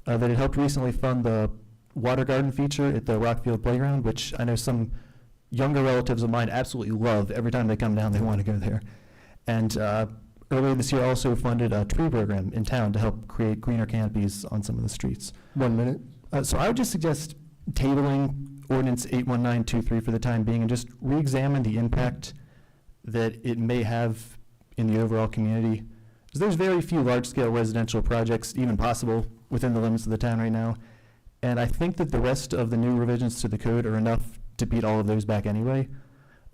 that it helped recently fund the water garden feature at the Rockfield Playground, which I know some younger relatives of mine absolutely love. Every time they come down, they want to go there. And earlier this year also funded a tree program in town to help create greener canopies on some of the streets. 1 minute. So I would just suggest tabling Ordinance 81923 for the time being and just re-examine the impact that it may have in the overall community. Because there's very few large-scale residential projects even possible within the limits of the town right now. And I think that the rest of the new revisions to the code are enough to beat all of those back anyway.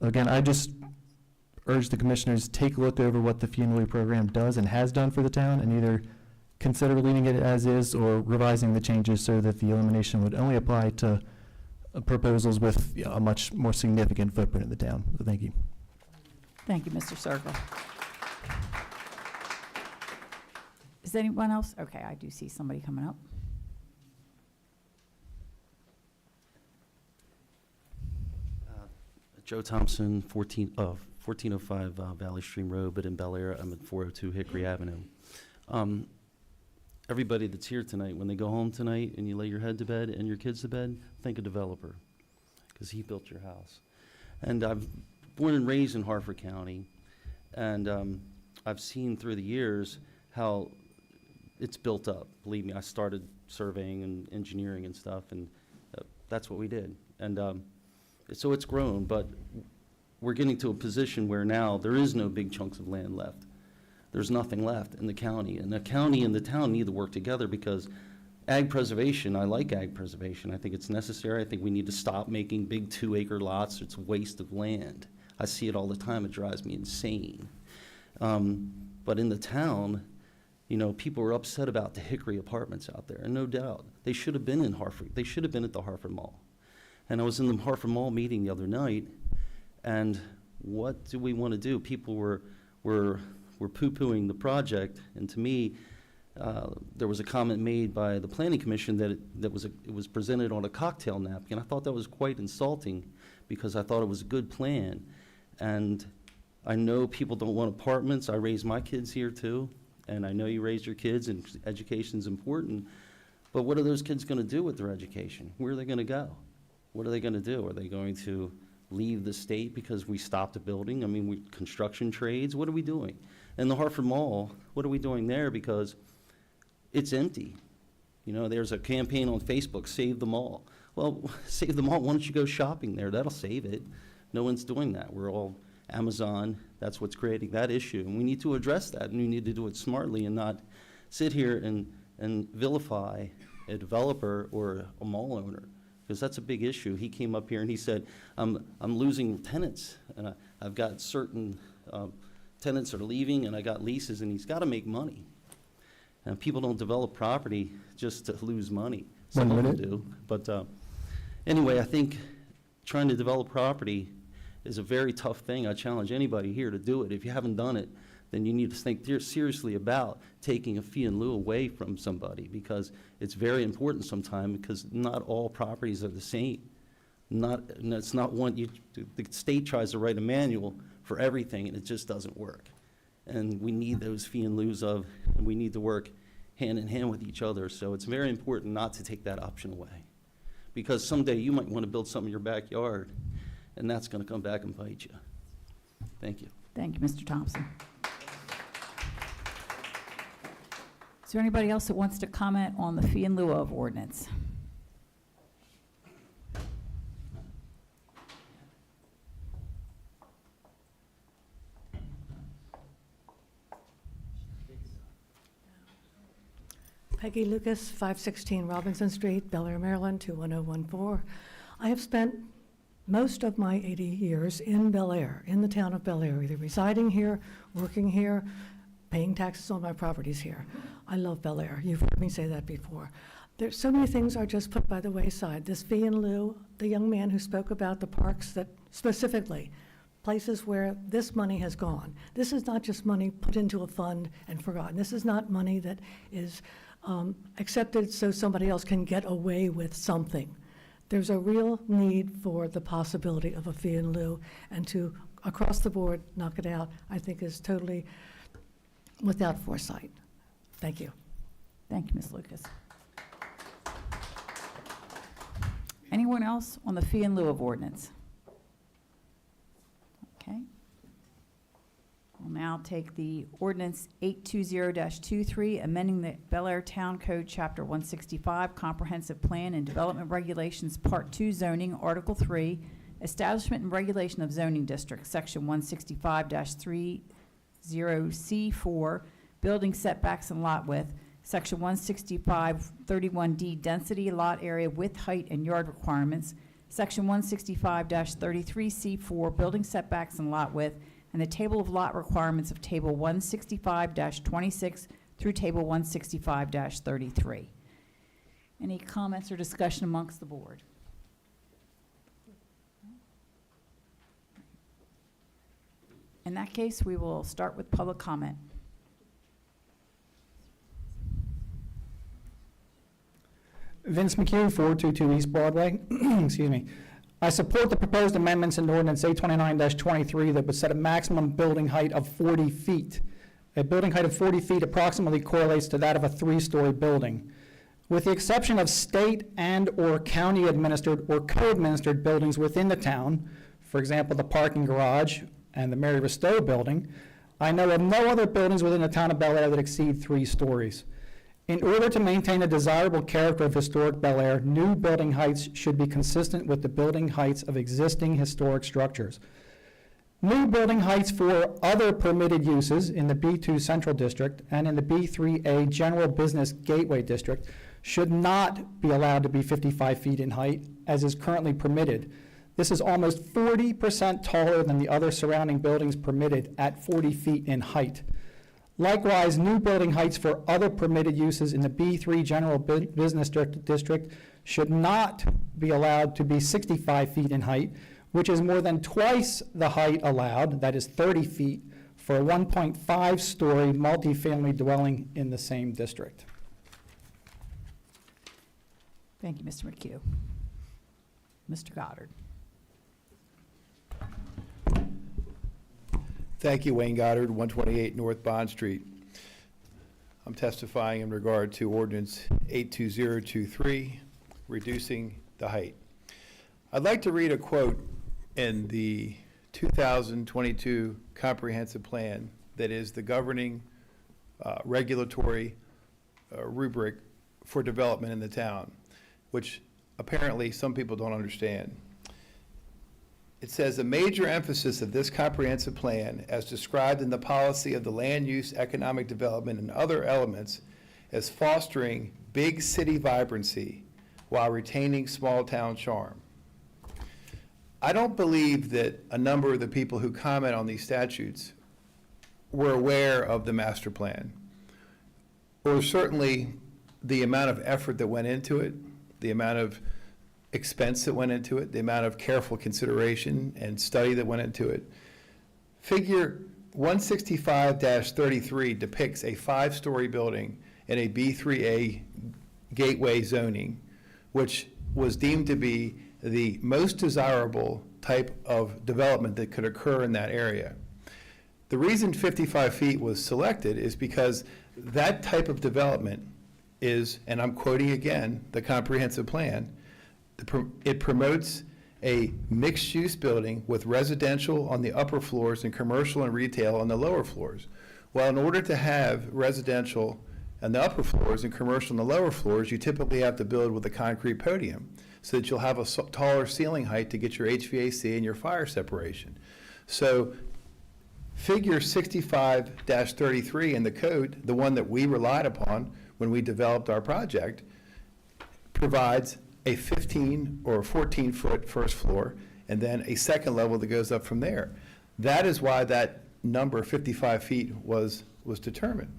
Again, I just urge the commissioners take a look over what the fee in lieu program does and has done for the town, and either consider leaving it as is or revising the changes so that the elimination would only apply to proposals with a much more significant footprint in the town. So thank you. Thank you, Mr. Circle. Is anyone else? Okay, I do see somebody coming up. Joe Thompson, 1405 Valley Stream Road, but in Bel Air, I'm at 402 Hickory Avenue. Everybody that's here tonight, when they go home tonight and you lay your head to bed and your kids to bed, think a developer, because he built your house. And I'm born and raised in Harford County, and I've seen through the years how it's built up. Believe me, I started surveying and engineering and stuff, and that's what we did. And so it's grown, but we're getting to a position where now there is no big chunks of land left. There's nothing left in the county, and the county and the town need to work together, because ag preservation, I like ag preservation. I think it's necessary. I think we need to stop making big 2-acre lots. It's a waste of land. I see it all the time. It drives me insane. But in the town, you know, people are upset about the Hickory apartments out there, and no doubt they should have been in Harford. They should have been at the Harford Mall. And I was in the Harford Mall meeting the other night, and what do we want to do? People were poo-pooing the project, and to me, there was a comment made by the Planning Commission that it was presented on a cocktail napkin. I thought that was quite insulting, because I thought it was a good plan. And I know people don't want apartments. I raised my kids here too, and I know you raised your kids, and education's important. But what are those kids going to do with their education? Where are they going to go? What are they going to do? Are they going to leave the state because we stopped a building? I mean, construction trades, what are we doing? And the Harford Mall, what are we doing there? Because it's empty. You know, there's a campaign on Facebook, Save the Mall. Well, save the mall, why don't you go shopping there? That'll save it. No one's doing that. We're all Amazon. That's what's creating that issue. And we need to address that, and we need to do it smartly and not sit here and vilify a developer or a mall owner, because that's a big issue. He came up here and he said, I'm losing tenants, and I've got certain tenants are leaving, and I got leases, and he's got to make money. And people don't develop property just to lose money. One Some of them minute. do. But anyway, I think trying to develop property is a very tough thing. I challenge anybody here to do it. If you haven't done it, then you need to think seriously about taking a fee in lieu away from somebody, because it's very important sometimes, because not all properties are the same. And it's not one, the state tries to write a manual for everything, and it just doesn't work. And we need those fee in lieus of, and we need to work hand in hand with each other. So it's very important not to take that option away. Because someday you might want to build something in your backyard, and that's going to come back and bite you. Thank you. Thank you, Mr. Thompson. Is there anybody else that wants to comment on the fee in lieu of ordinance? Peggy Lucas, 516 Robinson Street, Bel Air, Maryland, 21014. I have spent most of my 80 years in Bel Air, in the town of Bel Air, either residing here, working here, paying taxes on my properties here. I love Bel Air. You've heard me say that before. There's so many things are just put by the wayside. This fee in lieu, the young man who spoke about the parks, that specifically, places where this money has gone. This is not just money put into a fund and forgotten. This is not money that is accepted so somebody else can get away with something. There's a real need for the possibility of a fee in lieu, and to, across the board, knock it out, I think is totally without foresight. Thank you. Thank you, Ms. Lucas. Anyone else on the fee in lieu of ordinance? Okay. We'll now take the ordinance 820-23, amending the Bel Air Town Code, Chapter 165, Comprehensive Plan and Development Regulations, Part 2 Zoning, Article 3, Establishment and Regulation of Zoning Districts, Section 165-30C4, Building Setbacks and Lot Width, Section 165-31D, Density, Lot Area, Width, Height, and Yard Requirements, Section 165-33C4, Building Setbacks and Lot Width, and the table of lot requirements of Table 165-26 through Table 165-33. Any comments or discussion amongst the board? In that case, we will start with public comment. Vince McHugh, 422 East Broadway. Excuse me. I support the proposed amendments in ordinance 829-23 that would set a maximum building height of 40 feet. A building height of 40 feet approximately correlates to that of a 3-story building. With the exception of state and/or county-administered or co-administered buildings within the town, for example, the parking garage and the Mary Ristow building, I know of no other buildings within the town of Bel Air that exceed 3 stories. In order to maintain a desirable character of historic Bel Air, new building heights should be consistent with the building heights of existing historic structures. New building heights for other permitted uses in the B2 Central District and in the B3A General Business Gateway District should not be allowed to be 55 feet in height, as is currently permitted. This is almost 40% taller than the other surrounding buildings permitted at 40 feet in height. Likewise, new building heights for other permitted uses in the B3 General Business District should not be allowed to be 65 feet in height, which is more than twice the height allowed, that is 30 feet, for a 1.5-story multifamily dwelling in the same district. Thank you, Mr. McHugh. Mr. Goddard. Thank you, Wayne Goddard, 128 North Bond Street. I'm testifying in regard to ordinance 82023, reducing the height. I'd like to read a quote in the 2022 comprehensive plan that is the governing regulatory rubric for development in the town, which apparently some people don't understand. It says, a major emphasis of this comprehensive plan, as described in the policy of the land use, economic development, and other elements, is fostering big city vibrancy while retaining small town charm. I don't believe that a number of the people who comment on these statutes were aware of the master plan. or certainly the amount of effort that went into it, the amount of expense that went into it, the amount of careful consideration and study that went into it. Figure 165-33 depicts a 5-story building in a B3A gateway zoning, which was deemed to be the most desirable type of development that could occur in that area. The reason 55 feet was selected is because that type of development is, and I'm quoting again, the comprehensive plan, it promotes a mixed-use building with residential on the upper floors and commercial and retail on the lower floors. Well, in order to have residential on the upper floors and commercial on the lower floors, you typically have to build with a concrete podium so that you'll have a taller ceiling height to get your HVAC and your fire separation. So figure 65-33 in the code, the one that we relied upon when we developed our project, provides a 15 or 14-foot first floor, and then a second level that goes up from there. That is why that number, 55 feet, was determined.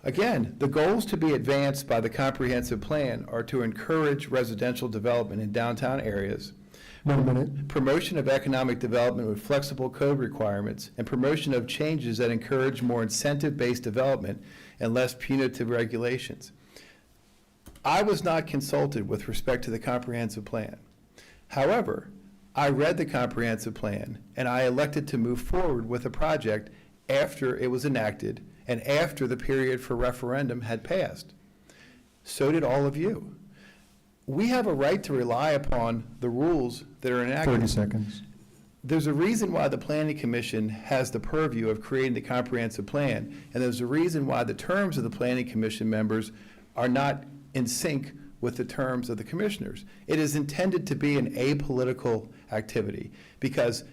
Again, the goals to be advanced by the comprehensive plan are to encourage residential development in downtown areas, 1 minute. promotion of economic development with flexible code requirements, and promotion of changes that encourage more incentive-based development and less punitive regulations. I was not consulted with respect to the comprehensive plan. However, I read the comprehensive plan and I elected to move forward with a project after it was enacted and after the period for referendum had passed. So did all of you. We have a right to rely upon the rules that are enacted. 30 seconds. There's a reason why the Planning Commission has the purview of creating the comprehensive plan, and there's a reason why the terms of the Planning Commission members are not in sync with the terms of the commissioners. It is intended to be an apolitical activity because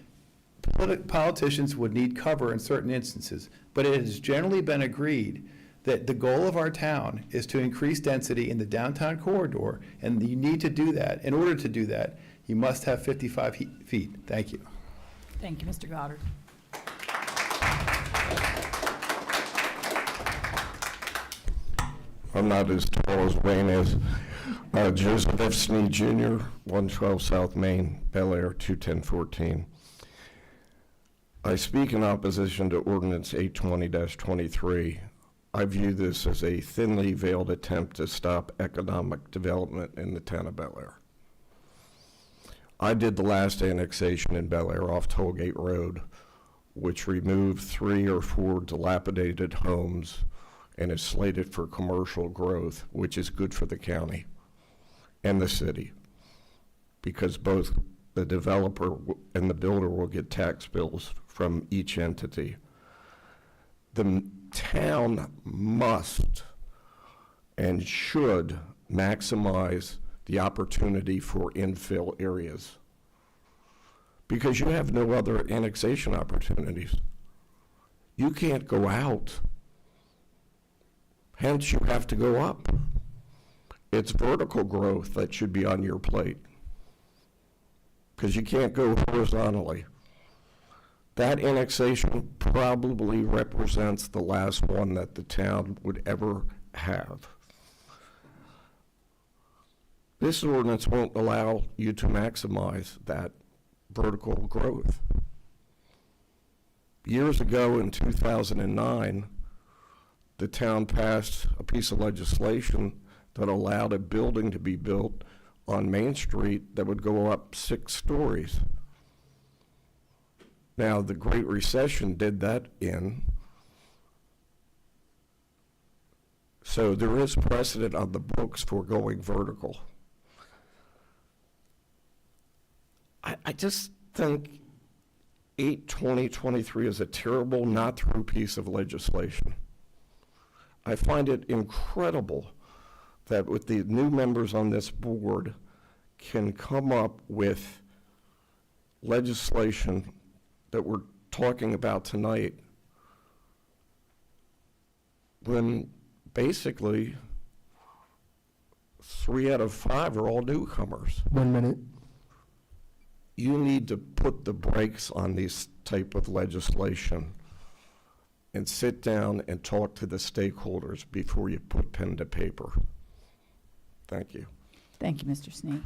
politicians would need cover in certain instances, but it has generally been agreed that the goal of our town is to increase density in the downtown corridor, and you need to do that. In order to do that, you must have 55 feet. Thank you. Thank you, Mr. Goddard. I'm not as tall as Wayne is. Joseph F. Sneed Jr., 112 South Main, Bel Air, 21014. I speak in opposition to Ordinance 820-23. I view this as a thinly veiled attempt to stop economic development in the town of Bel Air. I did the last annexation in Bel Air off Tollgate Road, which removed 3 or 4 dilapidated homes and is slated for commercial growth, which is good for the county and the city, because both the developer and the builder will get tax bills from each entity. The town must and should maximize the opportunity for infill areas, because you have no other annexation opportunities. You can't go out. Hence, you have to go up. It's vertical growth that should be on your plate, because you can't go horizontally. That annexation probably represents the last one that the town would ever have. This ordinance won't allow you to maximize that vertical growth. Years ago in 2009, the town passed a piece of legislation that allowed a building to be built on Main Street that would go up 6 stories. Now, the Great Recession did that in. So there is precedent on the books for going vertical. I just think 820-23 is a terrible, not-through piece of legislation. I find it incredible that with the new members on this board can come up with legislation that we're talking about tonight when basically 3 out of 5 are all newcomers. 1 minute. You need to put the brakes on this type of legislation and sit down and talk to the stakeholders before you put pen to paper. Thank you. Thank you, Mr. Sneed.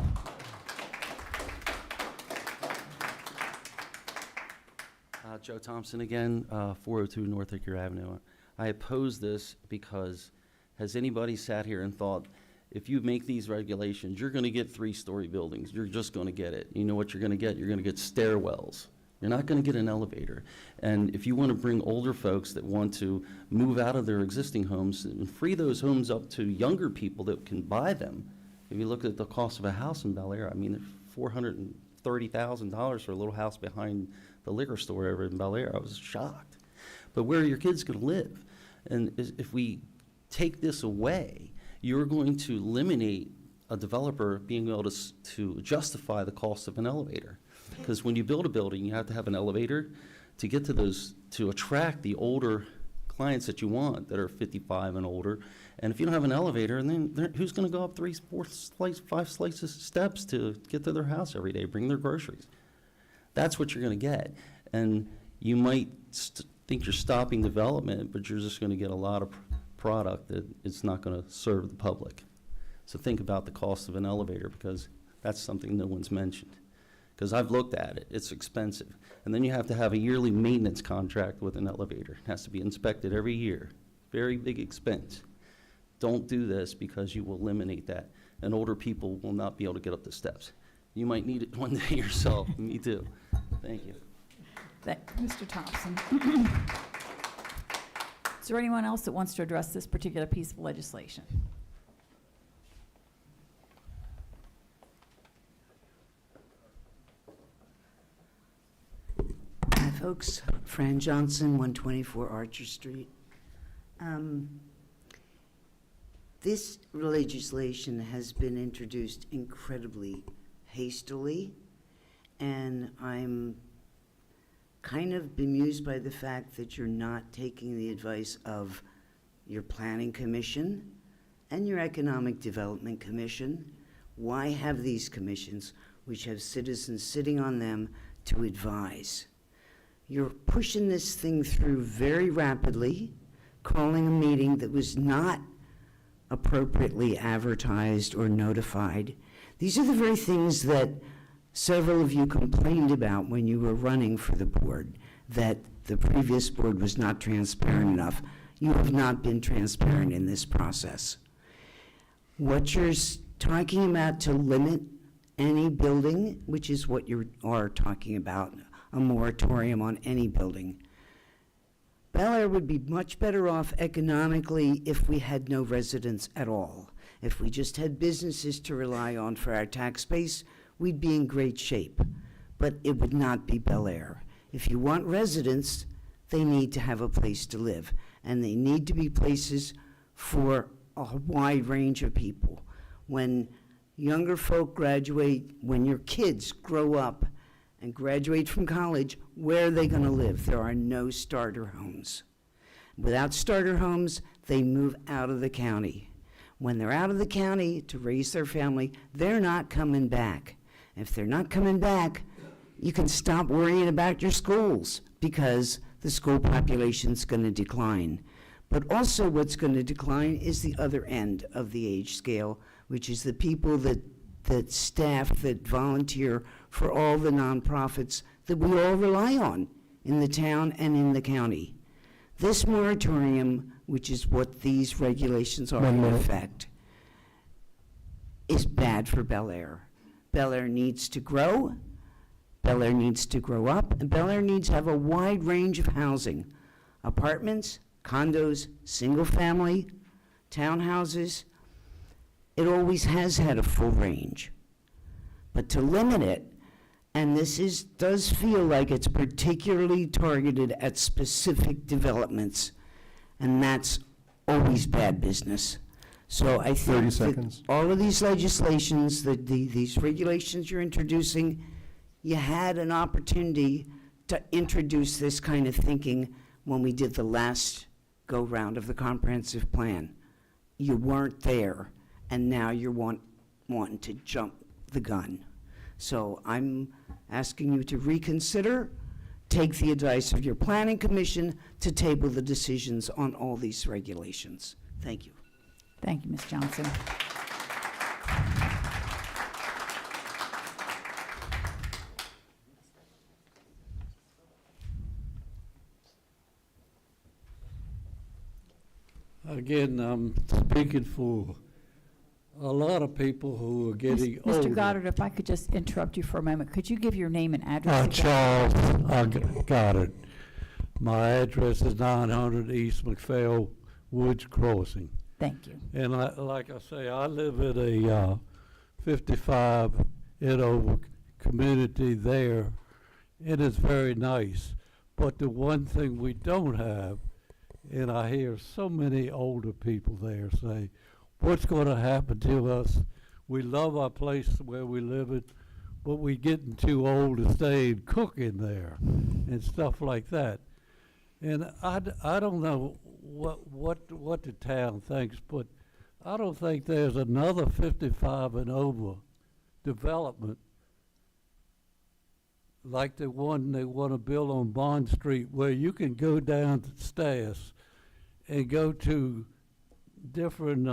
Joe Thompson again, 402 North Hickory Avenue. I oppose this because has anybody sat here and thought, if you make these regulations, you're going to get 3-story buildings. You're just going to get it. You know what you're going to get? You're going to get stairwells. You're not going to get an elevator. And if you want to bring older folks that want to move out of their existing homes and free those homes up to younger people that can buy them, if you look at the cost of a house in Bel Air, I mean, $430,000 for a little house behind the liquor store over in Bel Air. I was shocked. But where are your kids going to live? And if we take this away, you're going to eliminate a developer being able to justify the cost of an elevator. Because when you build a building, you have to have an elevator to get to those, to attract the older clients that you want that are 55 and older. And if you don't have an elevator, and then who's going to go up 3, 4, 5 slices of steps to get to their house every day, bring their groceries? That's what you're going to get. And you might think you're stopping development, but you're just going to get a lot of product that it's not going to serve the public. So think about the cost of an elevator, because that's something no one's mentioned. Because I've looked at it, it's expensive. And then you have to have a yearly maintenance contract with an elevator. It has to be inspected every year. Very big expense. Don't do this, because you will eliminate that. And older people will not be able to get up the steps. You might need it one day yourself. Me too. Thank you. Mr. Thompson. Is there anyone else that wants to address this particular piece of legislation? Hi, folks. Fran Johnson, 124 Archer Street. This legislation has been introduced incredibly hastily, and I'm kind of bemused by the fact that you're not taking the advice of your Planning Commission and your Economic Development Commission. Why have these commissions, which have citizens sitting on them to advise? You're pushing this thing through very rapidly, calling a meeting that was not appropriately advertised or notified. These are the very things that several of you complained about when you were running for the board, that the previous board was not transparent enough. You have not been transparent in this process. What you're talking about to limit any building, which is what you are talking about, a moratorium on any building. Bel Air would be much better off economically if we had no residents at all. If we just had businesses to rely on for our tax base, we'd be in great shape. But it would not be Bel Air. If you want residents, they need to have a place to live. And they need to be places for a wide range of people. When younger folk graduate, when your kids grow up and graduate from college, where are they going to live? There are no starter homes. Without starter homes, they move out of the county. When they're out of the county to raise their family, they're not coming back. If they're not coming back, you can stop worrying about your schools, because the school population's going to decline. But also what's going to decline is the other end of the age scale, which is the people that staff, that volunteer for all the nonprofits that we all rely on in the town and in the county. This moratorium, which is what these regulations are in effect, is bad for Bel Air. Bel Air needs to grow, Bel Air needs to grow up, and Bel Air needs to have a wide range of housing. Apartments, condos, single family, townhouses. It always has had a full range. But to limit it, and this does feel like it's particularly targeted at specific developments, and that's always bad business. So I 30 think that seconds. all of these legislations, these regulations you're introducing, you had an opportunity to introduce this kind of thinking when we did the last go-round of the comprehensive plan. You weren't there, and now you're wanting to jump the gun. So I'm asking you to reconsider, take the advice of your planning commission to table the decisions on all these regulations. Thank you. Thank you, Ms. Johnson. Again, I'm speaking for a lot of people who are getting older. Mr. Goddard, if I could just interrupt you for a moment, could you give your name and address again? Charles Goddard. My address is 900 East McPhail Woods Crossing. Thank you. And like I say, I live in a 55 and over community there. It is very nice. But the one thing we don't have, and I hear so many older people there say, what's going to happen to us? We love our place where we live it, but we're getting too old to stay and cook in there and stuff like that. And I don't know what the town thinks, but I don't think there's another 55 and over development like the one they want to build on Bond Street, where you can go down to Stas and go to different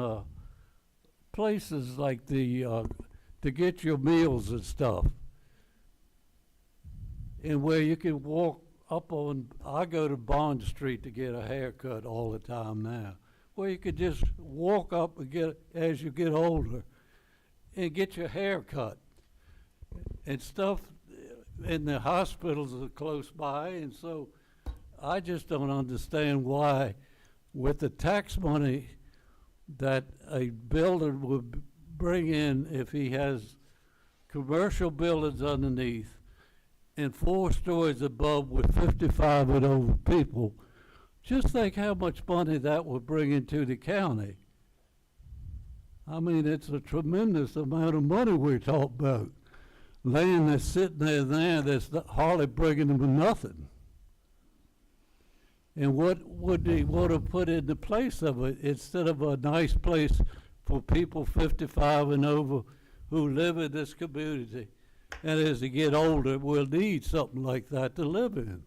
places like to get your meals and stuff, and where you can walk up on. I go to Bond Street to get a haircut all the time now, where you could just walk up and get, as you get older, and get your hair cut and stuff. And the hospitals are close by, and so I just don't understand why, with the tax money that a builder would bring in if he has commercial buildings underneath and 4 stories above with 55 and over people, just think how much money that would bring into the county. I mean, it's a tremendous amount of money we're talking about. Land that's sitting there that's hardly bringing them nothing. And what would they want to put in the place of it instead of a nice place for people 55 and over who live in this community? And as they get older, will need something like that to live in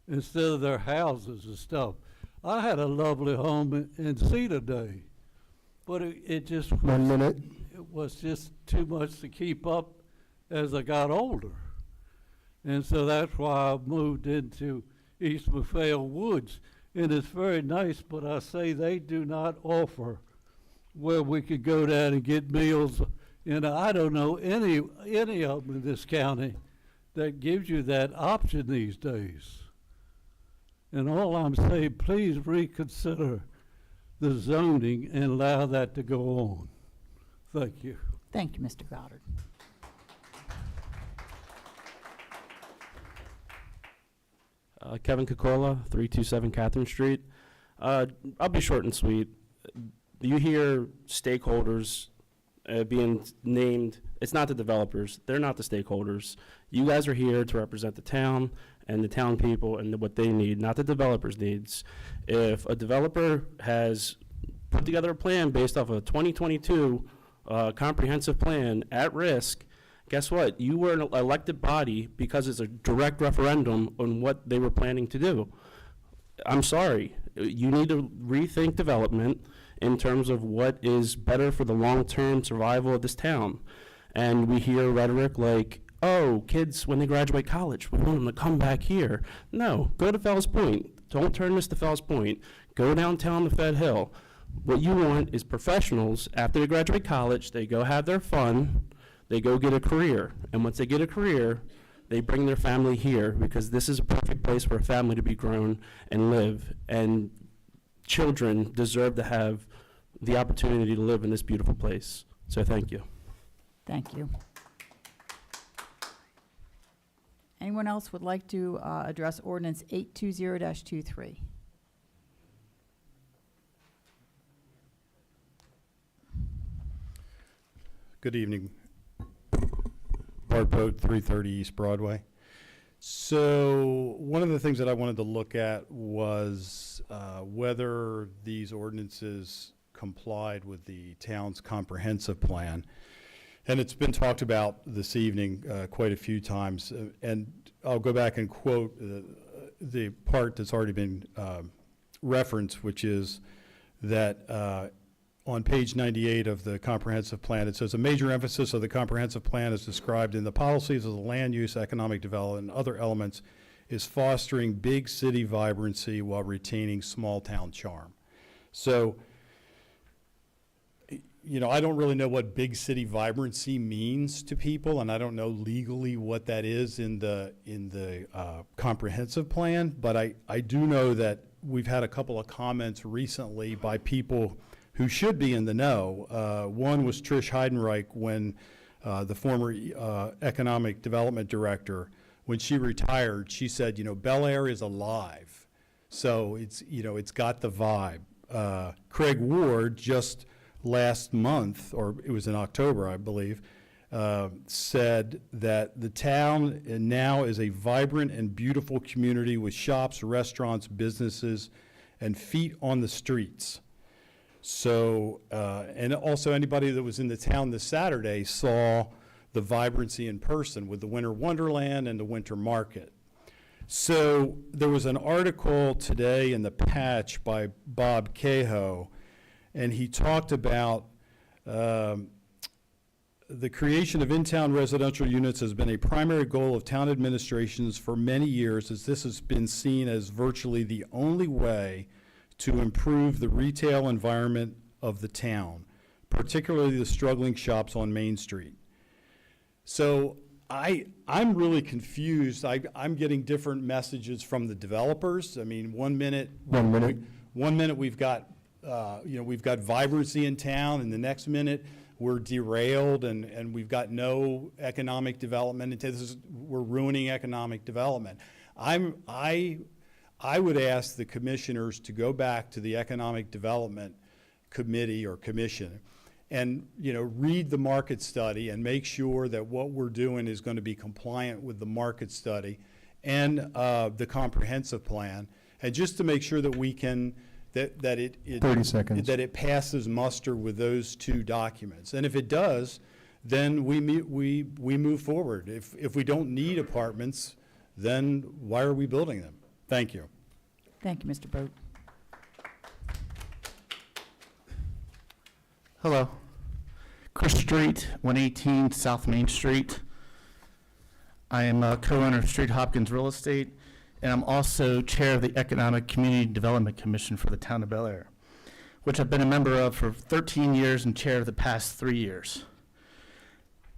instead of their houses and stuff. I had a lovely home in Cedar Day, but it just 1 minute. It was just too much to keep up as I got older. And so that's why I moved into East McPhail Woods. And it's very nice, but I say they do not offer where we could go down and get meals. And I don't know any of them in this county that gives you that option these days. And all I'm saying, please reconsider the zoning and allow that to go on. Thank you. Thank you, Mr. Goddard. Kevin Cocola, 327 Catherine Street. I'll be short and sweet. You hear stakeholders being named. It's not the developers. They're not the stakeholders. You guys are here to represent the town and the town people and what they need, not the developers' needs. If a developer has put together a plan based off of a 2022 comprehensive plan at risk, guess what? You were an elected body because it's a direct referendum on what they were planning to do. I'm sorry. You need to rethink development in terms of what is better for the long-term survival of this town. And we hear rhetoric like, oh, kids, when they graduate college, we want them to come back here. No, go to Fells Point. Don't turn this to Fells Point. Go downtown to Fed Hill. What you want is professionals, after they graduate college, they go have their fun, they go get a career. And once they get a career, they bring their family here, because this is a perfect place for a family to be grown and live. And children deserve to have the opportunity to live in this beautiful place. So thank you. Thank you. Anyone else would like to address ordinance 820-23? Good evening. Bart Boat, 330 East Broadway. So one of the things that I wanted to look at was whether these ordinances complied with the town's comprehensive plan. And it's been talked about this evening quite a few times. And I'll go back and quote the part that's already been referenced, which is that on page 98 of the comprehensive plan, it says, a major emphasis of the comprehensive plan is described in the policies of the land use, economic development, and other elements is fostering big city vibrancy while retaining small town charm. So, you know, I don't really know what big city vibrancy means to people, and I don't know legally what that is in the comprehensive plan, but I do know that we've had a couple of comments recently by people who should be in the know. One was Trish Heidenreich, when the former economic development director, when she retired, she said, you know, Bel Air is alive. So it's, you know, it's got the vibe. Craig Ward just last month, or it was in October, I believe, said that the town now is a vibrant and beautiful community with shops, restaurants, businesses, and feet on the streets. So, and also anybody that was in the town this Saturday saw the vibrancy in person with the Winter Wonderland and the Winter Market. So there was an article today in the Patch by Bob Cahoe, and he talked about the creation of in-town residential units has been a primary goal of town administrations for many years, as this has been seen as virtually the only way to improve the retail environment of the town, particularly the struggling shops on Main Street. So I'm really confused. I'm getting different messages from the developers. I mean, one minute we've got we've got vibrancy in town, and the next minute we're derailed and we've got no economic development. We're ruining economic development. I would ask the commissioners to go back to the Economic Development Committee or Commission and, you know, read the market study and make sure that what we're doing is going to be compliant with the market study and the comprehensive plan, and just to make sure that we can, that it 30 seconds. That it passes muster with those two documents. And if it does, then we move forward. If we don't need apartments, then why are we building them? Thank you. Thank you, Mr. Boat. Hello. Chris Street, 118 South Main Street. I am a co-owner of Street Hopkins Real Estate, and I'm also chair of the Economic Community Development Commission for the town of Bel Air, which I've been a member of for 13 years and chair of the past 3 years.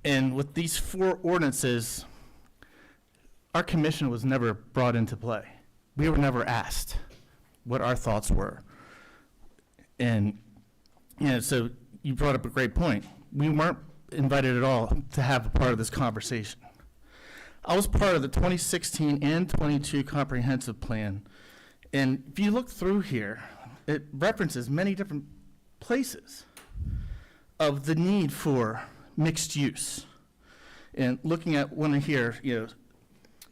And with these 4 ordinances, our commission was never brought into play. We were never asked what our thoughts were. And, you know, so you brought up a great point. We weren't invited at all to have a part of this conversation. I was part of the 2016 and 22 comprehensive plan. And if you look through here, it references many different places of the need for mixed use. And looking at one here, you know,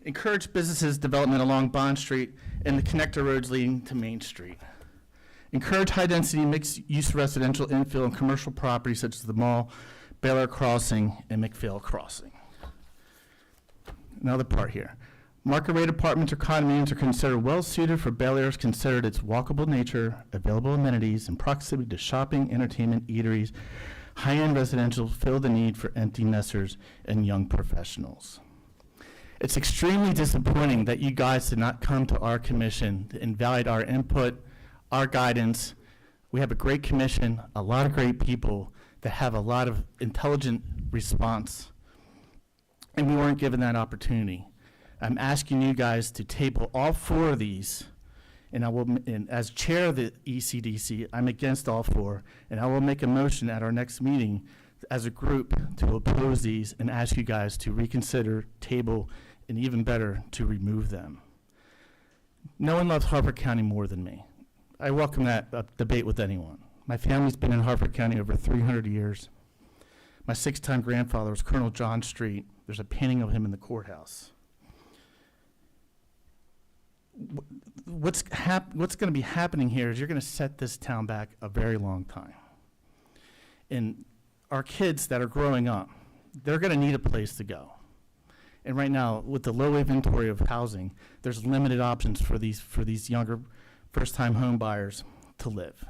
encourage businesses development along Bond Street and the connector roads leading to Main Street. Encourage high-density mixed-use residential infill and commercial properties such as the Mall, Bel Air Crossing, and McPhail Crossing. Another part here. Market-rate apartments or condominiums are considered well-suited for Bel Air's considered its walkable nature, available amenities, and proximity to shopping, entertainment, eateries. High-end residential fill the need for empty nesters and young professionals. It's extremely disappointing that you guys did not come to our commission to invalidate our input, our guidance. We have a great commission, a lot of great people that have a lot of intelligent response, and we weren't given that opportunity. I'm asking you guys to table all 4 of these, and and as chair of the ECDC, I'm against all 4, and I will make a motion at our next meeting as a group to oppose these and ask you guys to reconsider, table, and even better, to remove them. No one loves Harford County more than me. I welcome that debate with anyone. My family's been in Harford County over 300 years. My 6-time grandfather was Colonel John Street. There's a painting of him in the courthouse. What's going to be happening here is you're going to set this town back a very long time. And our kids that are growing up, they're going to need a place to go. And right now, with the low inventory of housing, there's limited options for these younger first-time home buyers to live.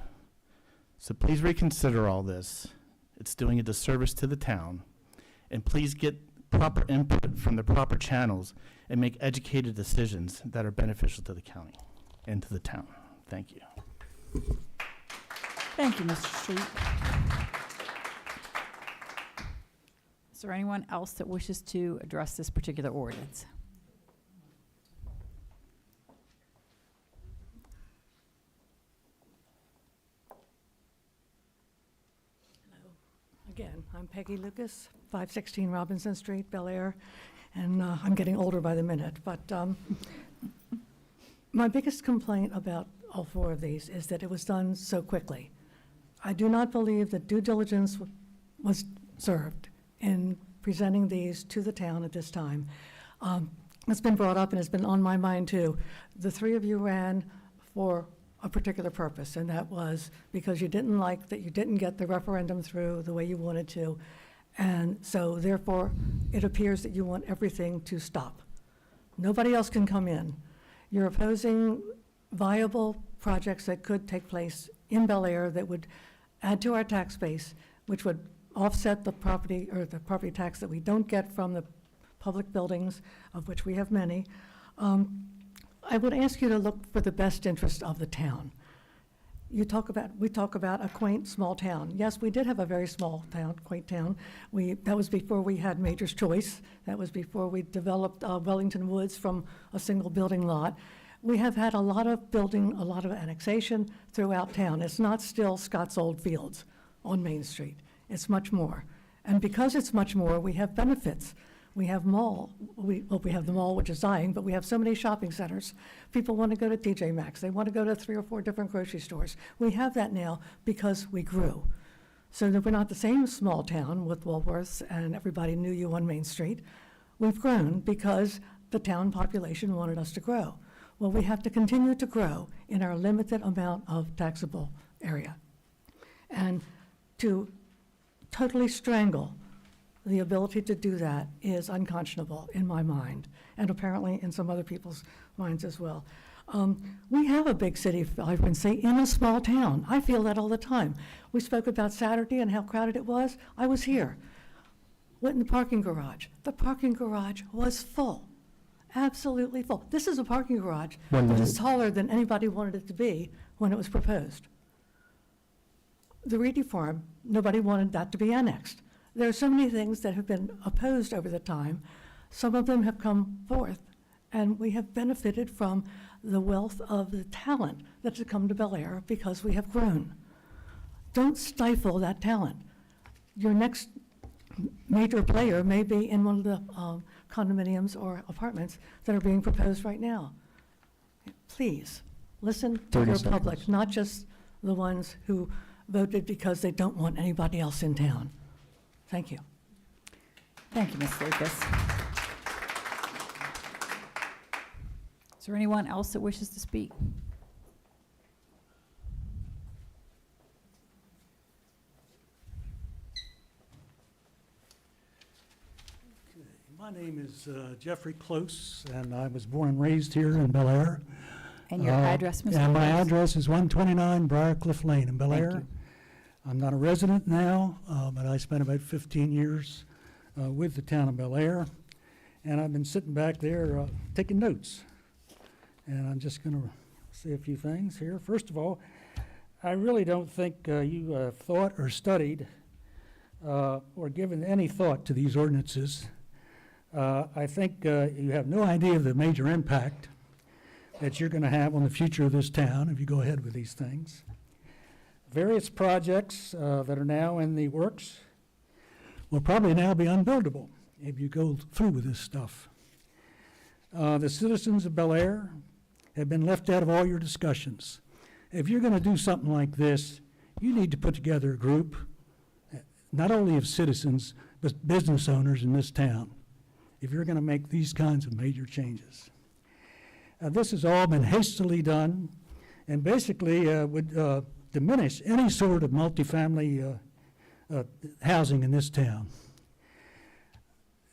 So please reconsider all this. It's doing a disservice to the town. And please get proper input from the proper channels and make educated decisions that are beneficial to the county and to the town. Thank you. Thank you, Mr. Street. Is there anyone else that wishes to address this particular ordinance? Again, I'm Peggy Lucas, 516 Robinson Street, Bel Air, and I'm getting older by the minute. But my biggest complaint about all four of these is that it was done so quickly. I do not believe that due diligence was served in presenting these to the town at this time. It's been brought up and it's been on my mind too. The three of you ran for a particular purpose, and that was because you didn't like that you didn't get the referendum through the way you wanted to. And so therefore, it appears that you want everything to stop. Nobody else can come in. You're opposing viable projects that could take place in Bel Air that would add to our tax base, which would offset the property tax that we don't get from the public buildings, of which we have many. I would ask you to look for the best interest of the town. We talk about a quaint small town. Yes, we did have a very small town, quaint town. That was before we had Mayor's Choice. That was before we developed Wellington Woods from a single building lot. We have had a lot of annexation throughout town. It's not still Scott's Old Fields on Main Street. It's much more. And because it's much more, we have benefits. We have we have the mall, which is dying, but we have so many shopping centers. People want to go to TJ Maxx. They want to go to 3 or 4 different grocery stores. We have that now because we grew. So that we're not the same small town with Woolworths and everybody knew you on Main Street. We've grown because the town population wanted us to grow. Well, we have to continue to grow in our limited amount of taxable area. And to totally strangle the ability to do that is unconscionable in my mind, and apparently in some other people's minds as well. We have a big city vibrancy in a small town. I feel that all the time. We spoke about Saturday and how crowded it was. I was here. Went in the parking garage. The parking garage was full, absolutely full. This is a parking garage that is taller than anybody wanted it to be when it was proposed. The Reedy Farm, nobody wanted that to be annexed. There are so many things that have been opposed over the time. Some of them have come forth, and we have benefited from the wealth of the talent that's come to Bel Air because we have grown. Don't stifle that talent. Your next major player may be in one of the condominiums or apartments that are being proposed right now. Please, listen to your public, not just the ones who voted because they don't want anybody else in town. Thank you. Thank you, Ms. Lucas. Is there anyone else that wishes to speak? My name is Jeffrey Close, and I was born and raised here in Bel Air. And your address, Mr. And my Close? address is 129 Briarcliff Lane in Bel Thank Air. you. I'm not a resident now, but I spent about 15 years with the town of Bel Air, and I've been sitting back there taking notes. And I'm just going to say a few things here. First of all, I really don't think you thought or studied or given any thought to these ordinances. I think you have no idea of the major impact that you're going to have on the future of this town if you go ahead with these things. Various projects that are now in the works will probably now be unbuildable if you go through with this stuff. The citizens of Bel Air have been left out of all your discussions. If you're going to do something like this, you need to put together a group, not only of citizens, but business owners in this town, if you're going to make these kinds of major changes. This has all been hastily done and basically would diminish any sort of multifamily housing in this town.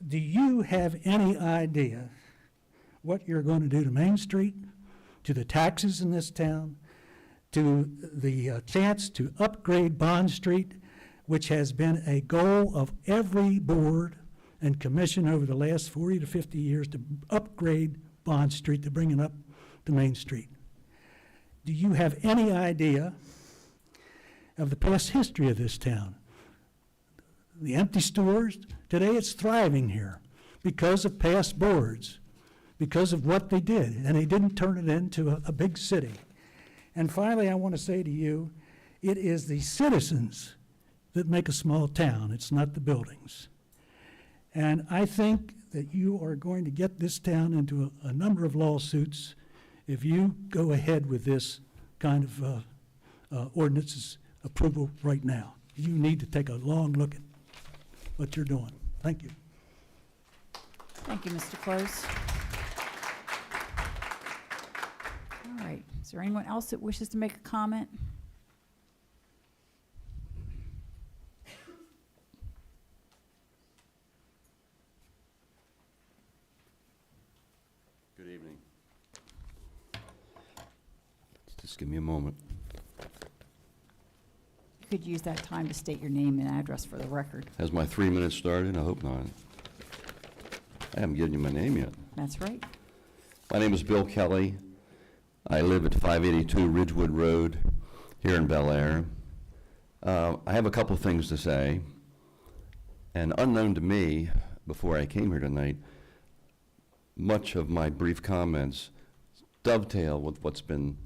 Do you have any idea what you're going to do to Main Street, to the taxes in this town, to the chance to upgrade Bond Street, which has been a goal of every board and commission over the last 40 to 50 years to upgrade Bond Street, to bring it up to Main Street? Do you have any idea of the past history of this town? The empty stores, today it's thriving here because of past boards, because of what they did, and they didn't turn it into a big city. And finally, I want to say to you, it is the citizens that make a small town. It's not the buildings. And I think that you are going to get this town into a number of lawsuits if you go ahead with this kind of ordinance's approval right now. You need to take a long look at what you're doing. Thank you. Thank you, Mr. Close. All right, is there anyone else that wishes to make a comment? Good evening. Just give me a moment. You could use that time to state your name and address for the record. Has my 3 minutes started? I hope not. I haven't given you my name yet. That's right. My name is Bill Kelly. I live at 582 Ridgewood Road here in Bel Air. I have a couple of things to say. And unknown to me, before I came here tonight, much of my brief comments dovetail with what's been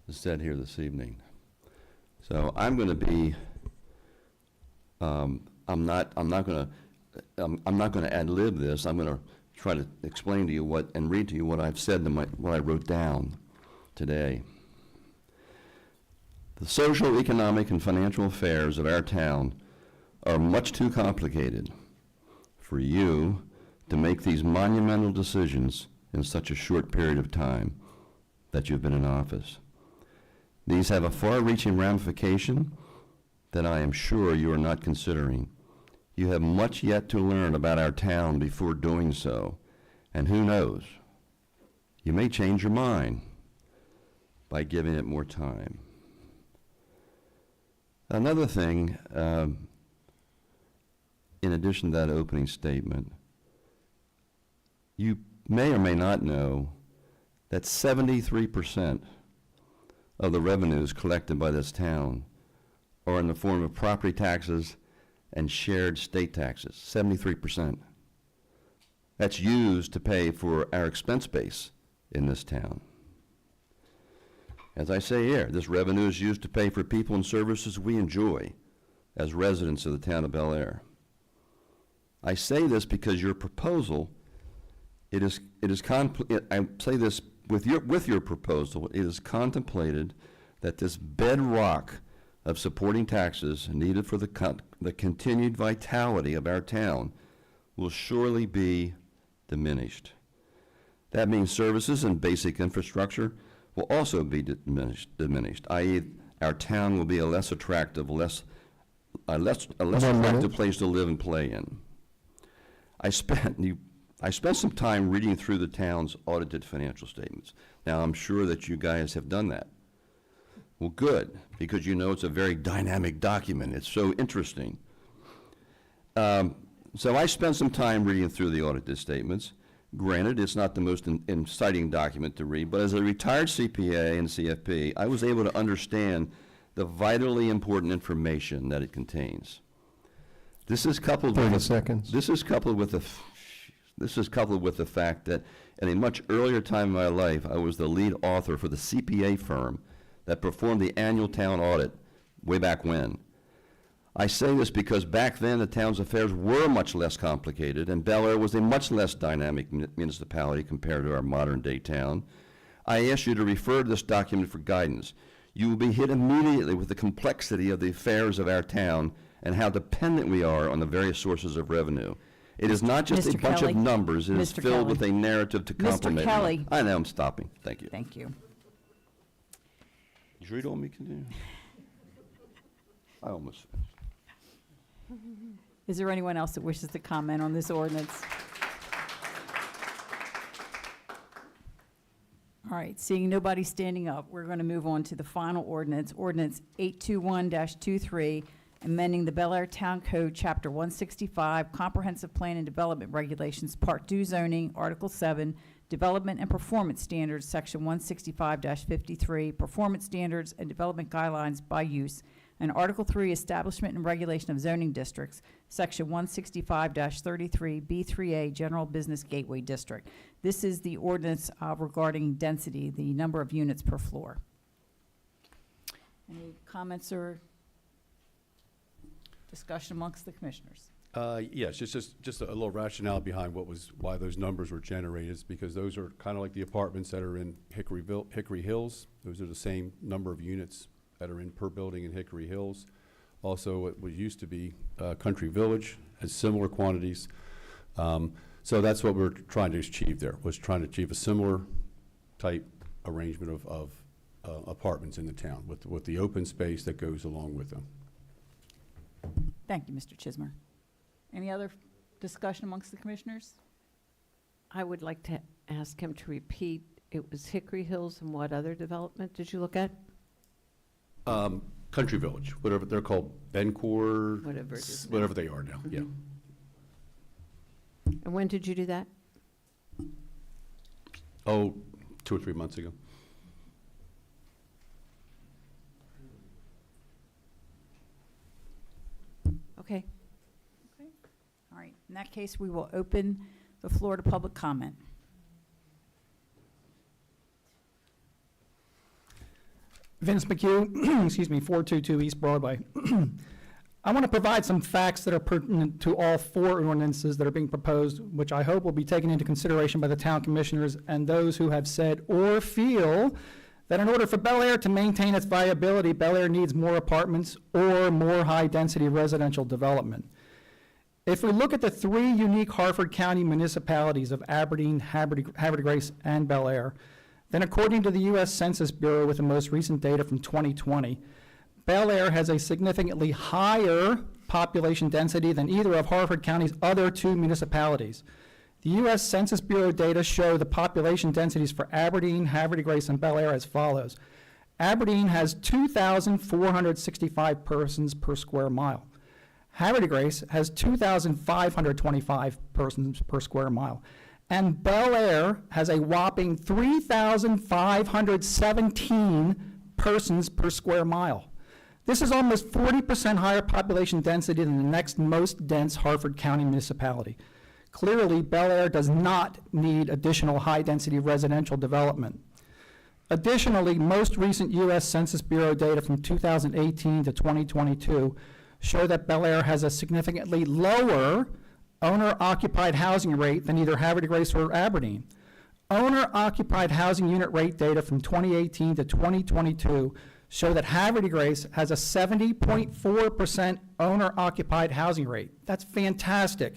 said here this evening. So I'm going to be, I'm not going to ad-lib this. I'm going to try to explain to you and read to you what I've said in what I wrote down today. The social, economic, and financial affairs of our town are much too complicated for you to make these monumental decisions in such a short period of time that you've been in office. These have a far-reaching ramification that I am sure you are not considering. You have much yet to learn about our town before doing so, and who knows, you may change your mind by giving it more time. Another thing, in addition to that opening statement, you may or may not know that 73% of the revenues collected by this town are in the form of property taxes and shared state taxes, 73%. That's used to pay for our expense base in this town. As I say here, this revenue is used to pay for people and services we enjoy as residents of the town of Bel Air. I say this because your proposal, I say this with your proposal, it is contemplated that this bedrock of supporting taxes needed for the continued vitality of our town will surely be diminished. That means services and basic infrastructure will also be diminished, i.e. our town will be a less attractive, less attractive place to live and play in. I spent some time reading through the town's audited financial statements. Now, I'm sure that you guys have done that. Well, good, because you know it's a very dynamic document. It's so interesting. So I spent some time reading through the audited statements. Granted, it's not the most inciting document to read, but as a retired CPA and CFP, I was able to understand the vitally important information that it contains. This is coupled 30 with seconds. This is coupled with the fact that at a much earlier time in my life, I was the lead author for the CPA firm that performed the annual town audit way back when. I say this because back then the town's affairs were much less complicated and Bel Air was a much less dynamic municipality compared to our modern day town. I ask you to refer to this document for guidance. You will be hit immediately with the complexity of the affairs of our town and how dependent we are on the various sources of revenue. It is not just a Mr. bunch Kelly. of numbers, it is Mr. filled Kelly. with a narrative to complement. Mr. Kelly. I know, I'm stopping. Thank you. Thank you. You sure you don't want me to continue? I almost finished. Is there anyone else that wishes to comment on this ordinance? All right, seeing nobody standing up, we're going to move on to the final ordinance, Ordinance 821-23, amending the Bel Air Town Code, Chapter 165, Comprehensive Plan and Development Regulations, Part 2 Zoning, Article 7, Development and Performance Standards, Section 165-53, Performance Standards and Development Guidelines by Use, and Article 3, Establishment and Regulation of Zoning Districts, Section 165-33, B3A, General Business Gateway District. This is the ordinance regarding density, the number of units per floor. Any comments or discussion amongst the commissioners? Yes, just a little rationale behind why those numbers were generated, is because those are kind of like the apartments that are in Hickory Hills. Those are the same number of units that are in per building in Hickory Hills. Also, it was used to be Country Village, has similar quantities. So that's what we're trying to achieve there, was trying to achieve a similar type arrangement of apartments in the town with the open space that goes along with them. Thank you, Mr. Chismer. Any other discussion amongst the commissioners? I would like to ask him to repeat, it was Hickory Hills and what other development did you look at? Country Village, whatever they're called, Bencor, Whatever it is now. whatever they are now, yeah. And when did you do that? Oh, 2 or 3 months ago. Okay. All right, in that case, we will open the floor to public comment. Vince McHugh, excuse me, 422 East Broadway. I want to provide some facts that are pertinent to all four ordinances that are being proposed, which I hope will be taken into consideration by the town commissioners and those who have said or feel that in order for Bel Air to maintain its viability, Bel Air needs more apartments or more high-density residential development. If we look at the three unique Harford County municipalities of Aberdeen, Havre de Grace, and Bel Air, then according to the U.S. Census Bureau with the most recent data from 2020, Bel Air has a significantly higher population density than either of Harford County's other two municipalities. The U.S. Census Bureau data show the population densities for Aberdeen, Havre de Grace, and Bel Air as follows. Aberdeen has 2,465 persons per square mile. Havre de Grace has 2,525 persons per square mile. And Bel Air has a whopping 3,517 persons per square mile. This is almost 40% higher population density than the next most dense Harford County municipality. Clearly, Bel Air does not need additional high-density residential development. Additionally, most recent U.S. Census Bureau data from 2018 to 2022 show that Bel Air has a significantly lower owner-occupied housing rate than either Havre de Grace or Aberdeen. Owner-occupied housing unit rate data from 2018 to 2022 show that Havre de Grace has a 70.4% owner-occupied housing rate. That's fantastic.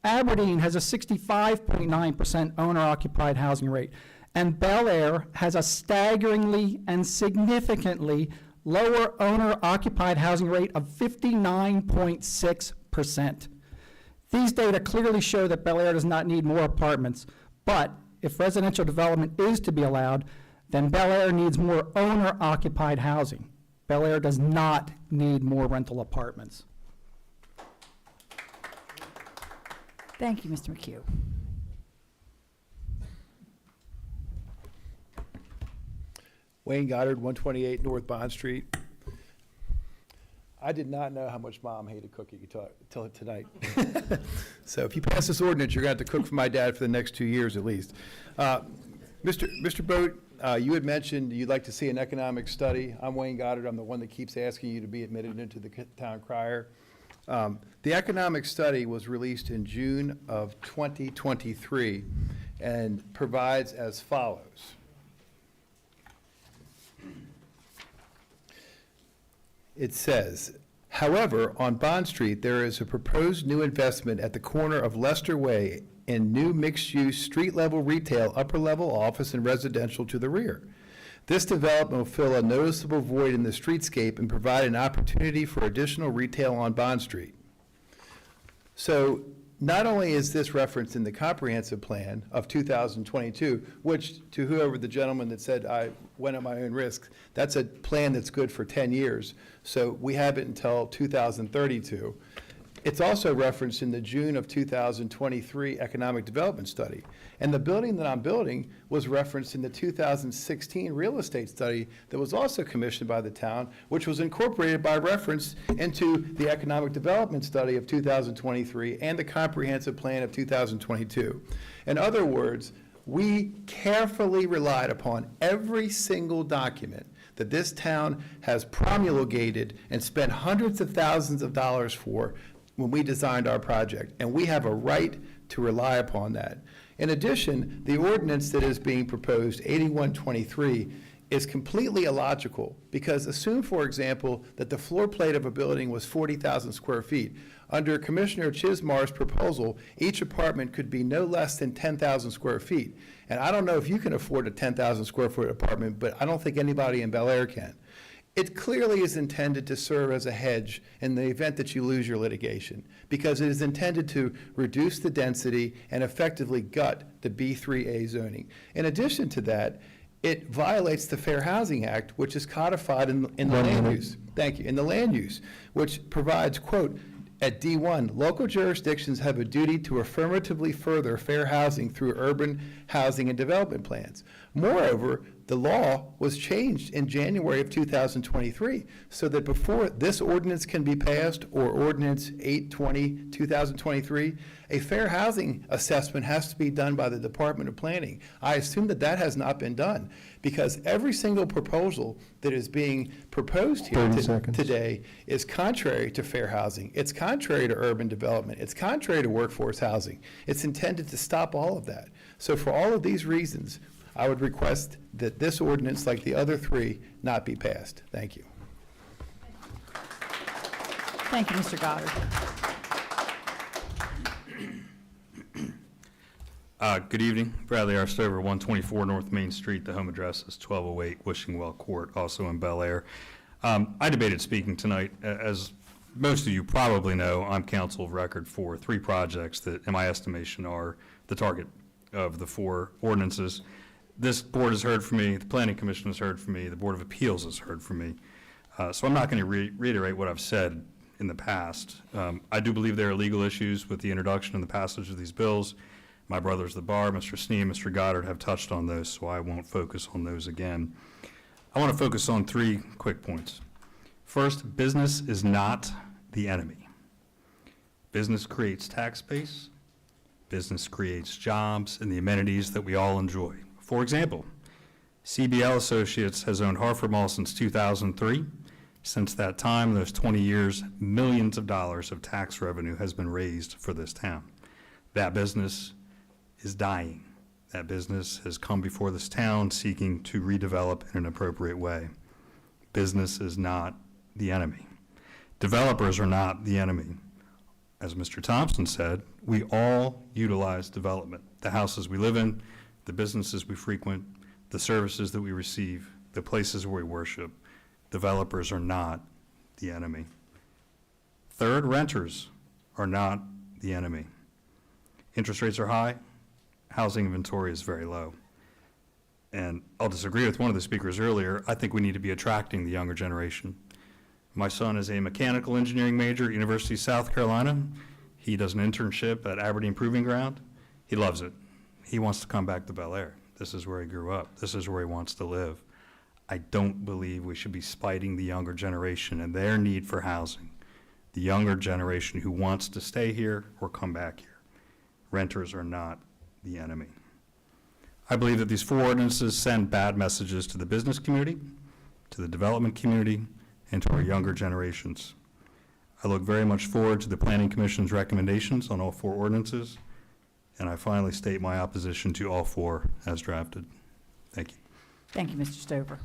Aberdeen has a 65.9% owner-occupied housing rate. And Bel Air has a staggeringly and significantly lower owner-occupied housing rate of 59.6%. These data clearly show that Bel Air does not need more apartments, but if residential development is to be allowed, then Bel Air needs more owner-occupied housing. Bel Air does not need more rental apartments. Thank you, Mr. McHugh. Wayne Goddard, 128 North Bond Street. I did not know how much Mom hated cooking until tonight. So if you pass this ordinance, you're going to have to cook for my dad for the next 2 years at least. Mr. Boat, you had mentioned you'd like to see an economic study. I'm Wayne Goddard. I'm the one that keeps asking you to be admitted into the town crier. The economic study was released in June of 2023 and provides as follows. It says, however, on Bond Street, there is a proposed new investment at the corner of Leicester Way in new mixed-use street-level retail, upper-level office, and residential to the rear. This development will fill a noticeable void in the streetscape and provide an opportunity for additional retail on Bond Street. So not only is this referenced in the comprehensive plan of 2022, which to whoever the gentleman that said I went at my own risk, that's a plan that's good for 10 years. So we have it until 2032. It's also referenced in the June of 2023 Economic Development Study. And the building that I'm building was referenced in the 2016 real estate study that was also commissioned by the town, which was incorporated by reference into the Economic Development Study of 2023 and the Comprehensive Plan of 2022. In other words, we carefully relied upon every single document that this town has promulgated and spent hundreds of thousands of dollars for when we designed our project, and we have a right to rely upon that. In addition, the ordinance that is being proposed, 8123, is completely illogical because assume, for example, that the floor plate of a building was 40,000 square feet. Under Commissioner Chismar's proposal, each apartment could be no less than 10,000 square feet. And I don't know if you can afford a 10,000 square foot apartment, but I don't think anybody in Bel Air can. It clearly is intended to serve as a hedge in the event that you lose your litigation, because it is intended to reduce the density and effectively gut the B3A zoning. In addition to that, it violates the Fair Housing Act, which is codified in the land use. Thank you. In the land use, which provides, quote, at D1, local jurisdictions have a duty to affirmatively further fair housing through urban housing and development plans. Moreover, the law was changed in January of 2023 so that before this ordinance can be passed, or ordinance 820-2023, a fair housing assessment has to be done by the Department of Planning. I assume that that has not been done because every single proposal that is being proposed here today is contrary to fair housing. It's contrary to urban development. It's contrary to workforce housing. It's intended to stop all of that. So for all of these reasons, I would request that this ordinance, like the other three, not be passed. Thank you. Thank you, Mr. Goddard. Good evening. Bradley R. Stover, 124 North Main Street. The home address is 1208 Wishingwell Court, also in Bel Air. I debated speaking tonight. As most of you probably know, I'm counsel of record for 3 projects that, in my estimation, are the target of the 4 ordinances. This board has heard from me, the Planning Commission has heard from me, the Board of Appeals has heard from me. So I'm not going to reiterate what I've said in the past. I do believe there are legal issues with the introduction and the passage of these bills. My brothers, the bar, Mr. Sneem, Mr. Goddard have touched on those, so I won't focus on those again. I want to focus on 3 quick points. First, business is not the enemy. Business creates tax base. Business creates jobs and the amenities that we all enjoy. For example, CBL Associates has owned Harford Mall since 2003. Since that time, those 20 years, millions of dollars of tax revenue has been raised for this town. That business is dying. That business has come before this town seeking to redevelop in an appropriate way. Business is not the enemy. Developers are not the enemy. As Mr. Thompson said, we all utilize development. The houses we live in, the businesses we frequent, the services that we receive, the places where we worship. Developers are not the enemy. Third, renters are not the enemy. Interest rates are high. Housing inventory is very low. And I'll disagree with one of the speakers earlier. I think we need to be attracting the younger generation. My son is a mechanical engineering major at University of South Carolina. He does an internship at Aberdeen Proving Ground. He loves it. He wants to come back to Bel Air. This is where he grew up. This is where he wants to live. I don't believe we should be spiting the younger generation and their need for housing. The younger generation who wants to stay here or come back here. Renters are not the enemy. I believe that these 4 ordinances send bad messages to the business community, to the development community, and to our younger generations. I look very much forward to the Planning Commission's recommendations on all 4 ordinances, and I finally state my opposition to all 4 as drafted. Thank you. Thank you, Mr. Stover.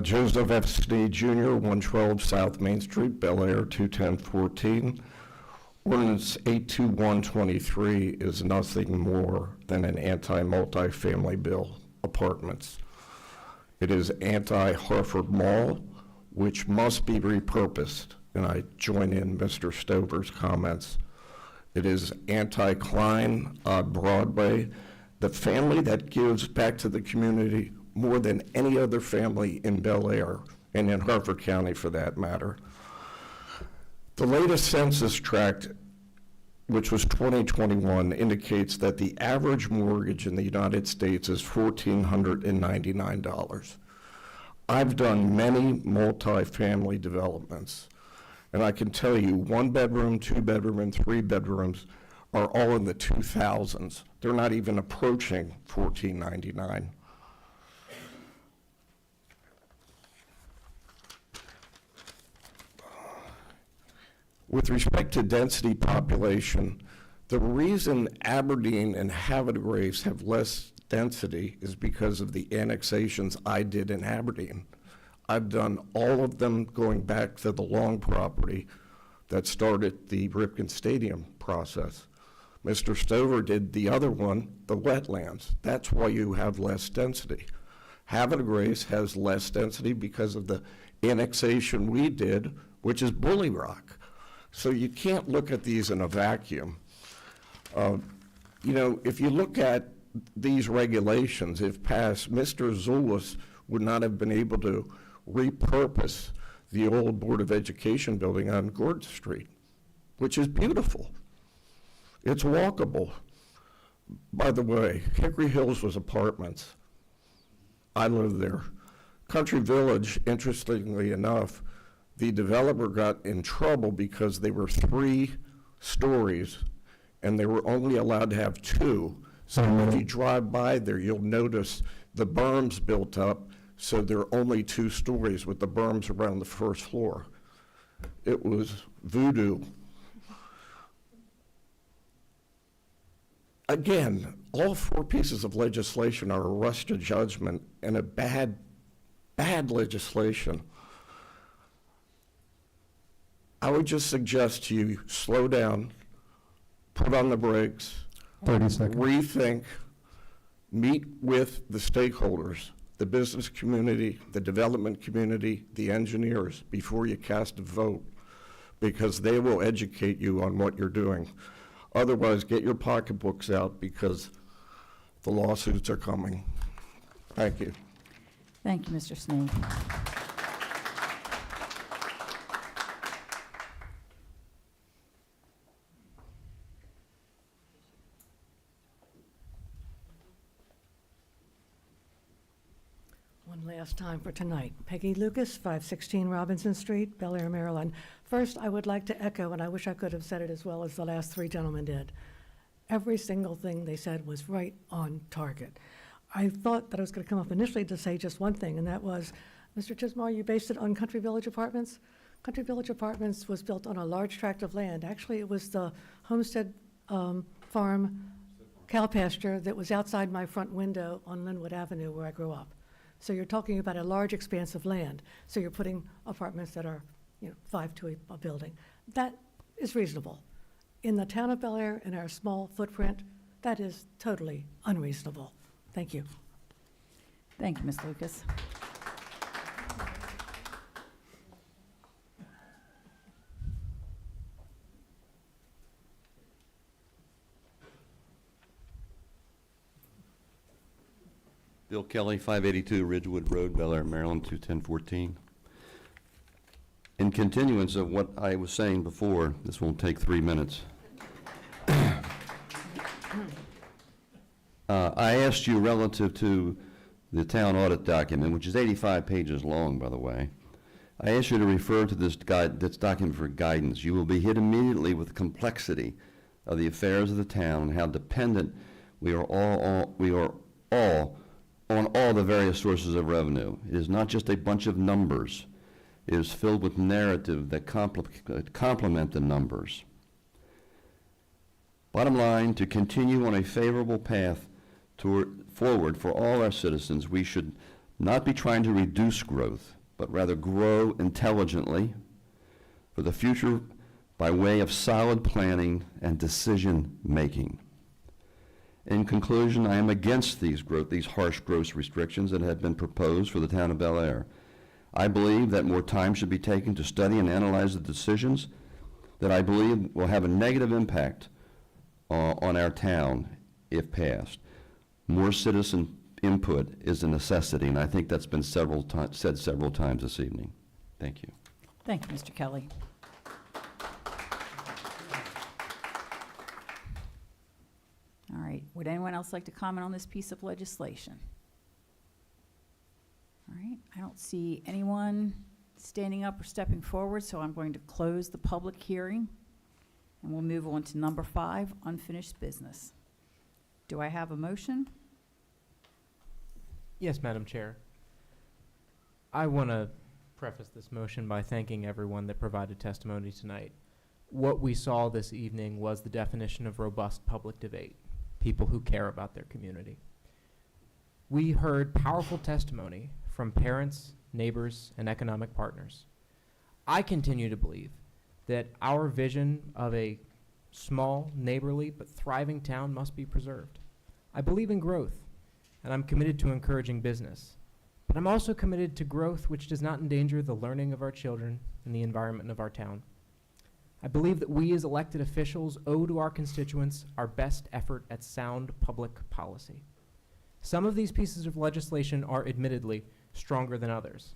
Joseph F. Sneed Jr., 112 South Main Street, Bel Air, 21014. Ordinance 82123 is nothing more than an anti-multifamily bill, apartments. It is anti-Harford Mall, which must be repurposed, and I join in Mr. Stover's comments. It is anti-Klein Broadway, the family that gives back to the community more than any other family in Bel Air, and in Harford County for that matter. The latest census tract, which was 2021, indicates that the average mortgage in the United States is $1,499. I've done many multi-family developments, and I can tell you 1 bedroom, 2 bedroom, and 3 bedrooms are all in the 2000s. They're not even approaching $1,499. With respect to density population, the reason Aberdeen and Havre de Grace have less density is because of the annexations I did in Aberdeen. I've done all of them going back to the Long property that started the Ripken Stadium process. Mr. Stover did the other one, the wetlands. That's why you have less density. Havre de Grace has less density because of the annexation we did, which is Bully Rock. So you can't look at these in a vacuum. You know, if you look at these regulations, if passed, Mr. Zulus would not have been able to repurpose the old Board of Education building on Gordon Street, which is beautiful. It's walkable. By the way, Hickory Hills was apartments. I lived there. Country Village, interestingly enough, the developer got in trouble because they were 3 stories and they were only allowed to have 2. So if you drive by there, you'll notice the berms built up, so there are only 2 stories with the berms around the first floor. It was voodoo. Again, all 4 pieces of legislation are a rush to judgment and a bad legislation. I would just suggest to you, slow down, put on the brakes. 30 seconds. Rethink, meet with the stakeholders, the business community, the development community, the engineers, before you cast a vote, because they will educate you on what you're doing. Otherwise, get your pocketbooks out, because the lawsuits are coming. Thank you. Thank you, Mr. Sneed. One last time for tonight. Peggy Lucas, 516 Robinson Street, Bel Air, Maryland. First, I would like to echo, and I wish I could have said it as well as the last 3 gentlemen did. Every single thing they said was right on target. I thought that I was going to come up initially to say just one thing, and that was, Mr. Chismar, you based it on Country Village Apartments? Country Village Apartments was built on a large tract of land. Actually, it was the Homestead Farm cow pasture that was outside my front window on Linwood Avenue where I grew up. So you're talking about a large expanse of land. So you're putting apartments that are, 5 to a building. That is reasonable. In the town of Bel Air, in our small footprint, that is totally unreasonable. Thank you. Thank you, Ms. Lucas. Bill Kelly, 582 Ridgewood Road, Bel Air, Maryland, 21014. In continuance of what I was saying before, this won't take 3 minutes. I asked you relative to the town audit document, which is 85 pages long, by the way. I asked you to refer to this document for guidance. You will be hit immediately with the complexity of the affairs of the town and how dependent we are all on all the various sources of revenue. It is not just a bunch of numbers. It is filled with narrative that complement the numbers. Bottom line, to continue on a favorable path forward for all our citizens, we should not be trying to reduce growth, but rather grow intelligently for the future by way of solid planning and decision-making. In conclusion, I am against these harsh growth restrictions that have been proposed for the town of Bel Air. I believe that more time should be taken to study and analyze the decisions that I believe will have a negative impact on our town if passed. More citizen input is a necessity, and I think that's been said several times this evening. Thank you. Thank you, Mr. Kelly. All right, would anyone else like to comment on this piece of legislation? All right, I don't see anyone standing up or stepping forward, so I'm going to close the public hearing, and we'll move on to number 5, unfinished business. Do I have a motion? Yes, Madam Chair. I want to preface this motion by thanking everyone that provided testimony tonight. What we saw this evening was the definition of robust public debate, people who care about their community. We heard powerful testimony from parents, neighbors, and economic partners. I continue to believe that our vision of a small, neighborly, but thriving town must be preserved. I believe in growth, and I'm committed to encouraging business. But I'm also committed to growth which does not endanger the learning of our children and the environment of our town. I believe that we as elected officials owe to our constituents our best effort at sound public policy. Some of these pieces of legislation are admittedly stronger than others,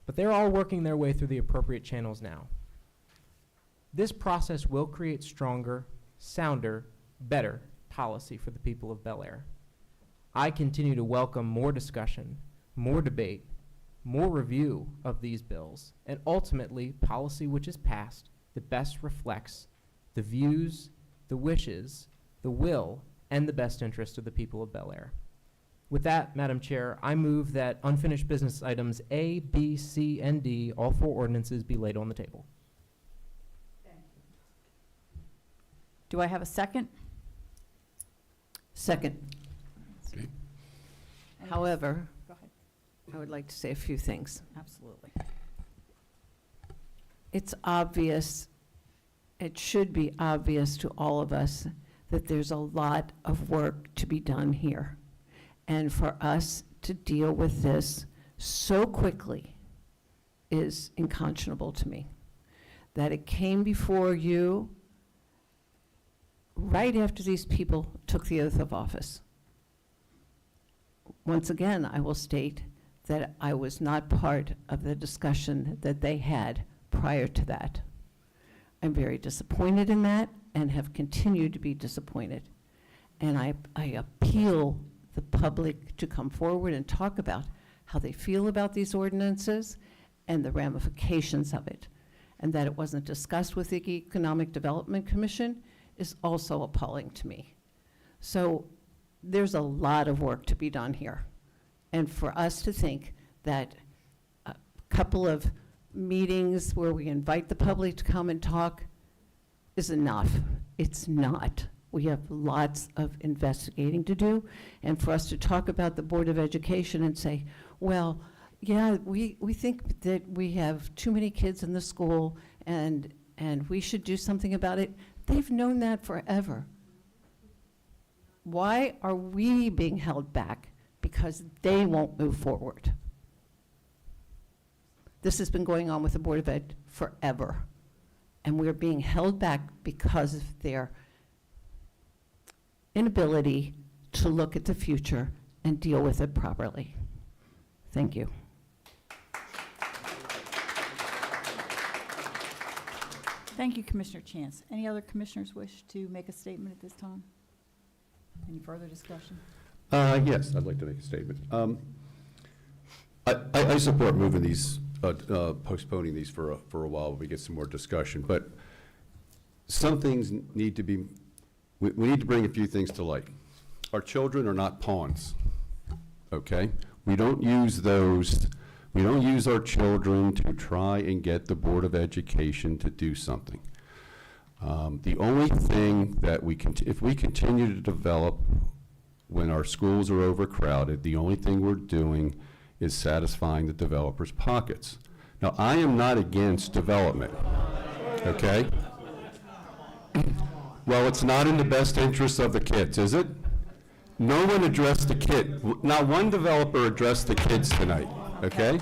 but they're all working their way through the appropriate channels now. This process will create stronger, sounder, better policy for the people of Bel Air. I continue to welcome more discussion, more debate, more review of these bills, and ultimately policy which is passed that best reflects the views, the wishes, the will, and the best interest of the people of Bel Air. With that, Madam Chair, I move that unfinished business items A, B, C, and D, all 4 ordinances, be laid on the table. Do I have a second? Second. Okay. However, Go ahead. I would like to say a few things. Absolutely. It's obvious, it should be obvious to all of us that there's a lot of work to be done here. And for us to deal with this so quickly is unconscionable to me. That it came before you right after these people took the oath of office. Once again, I will state that I was not part of the discussion that they had prior to that. I'm very disappointed in that and have continued to be disappointed. And I appeal the public to come forward and talk about how they feel about these ordinances and the ramifications of it. And that it wasn't discussed with the Economic Development Commission is also appalling to me. So there's a lot of work to be done here. And for us to think that a couple of meetings where we invite the public to come and talk is enough. It's not. We have lots of investigating to do. And for us to talk about the Board of Education and say, well, yeah, we think that we have too many kids in the school and we should do something about it. They've known that forever. Why are we being held back? Because they won't move forward. This has been going on with the Board of Ed forever. And we're being held back because of their inability to look at the future and deal with it properly. Thank you. Thank you, Commissioner Chance. Any other commissioners wish to make a statement at this time? Any further discussion? Yes, I'd like to make a statement. I support moving these, postponing these for a while, we get some more discussion, but some things need to be, we need to bring a few things to light. Our children are not pawns, okay? We don't use our children to try and get the Board of Education to do something. The only thing that if we continue to develop when our schools are overcrowded, the only thing we're doing is satisfying the developers' pockets. Now, I am not against development, okay? Well, it's not in the best interest of the kids, is it? No one addressed the kid. Not one developer addressed the kids tonight, okay?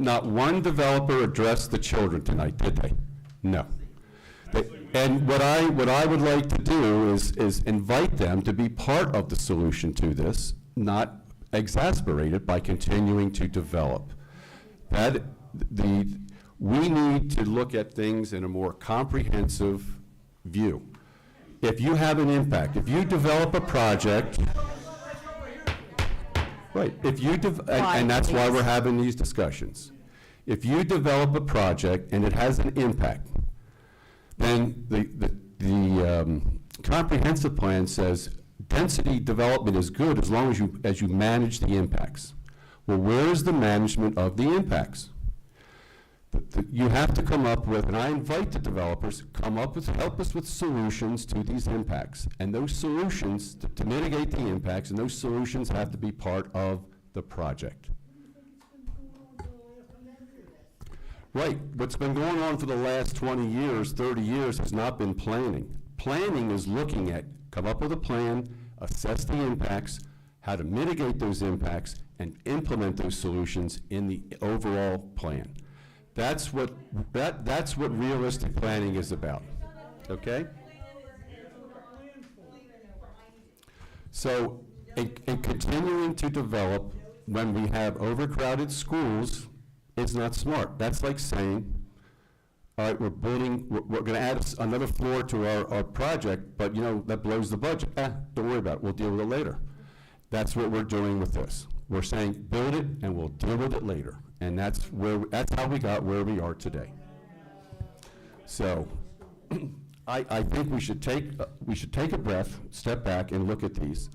not one developer addressed the children tonight, did they? No. And what I would like to do is invite them to be part of the solution to this, not exasperate it by continuing to develop. We need to look at things in a more comprehensive view. If you have an impact, if you develop a project, right, and that's why we're having these discussions. If you develop a project and it has an impact, then the comprehensive plan says density development is good as long as you manage the impacts. Well, where is the management of the impacts? You have to come up with, and I invite the developers, help us with solutions to these impacts. And those solutions, to mitigate the impacts, and those solutions have to be part of the project. Right, what's been going on for the last 20 years, 30 years has not been planning. Planning is looking at, come up with a plan, assess the impacts, how to mitigate those impacts, and implement those solutions in the overall plan. That's what realistic planning is about, okay? So, in continuing to develop when we have overcrowded schools, it's not smart. That's like saying, all right, we're going to add another floor to our project, but that blows the budget. Don't worry about it, we'll deal with it later. That's what we're doing with this. We're saying, build it and we'll deal with it later. And that's how we got where we are today. So, I think we should take a breath, step back, and look at these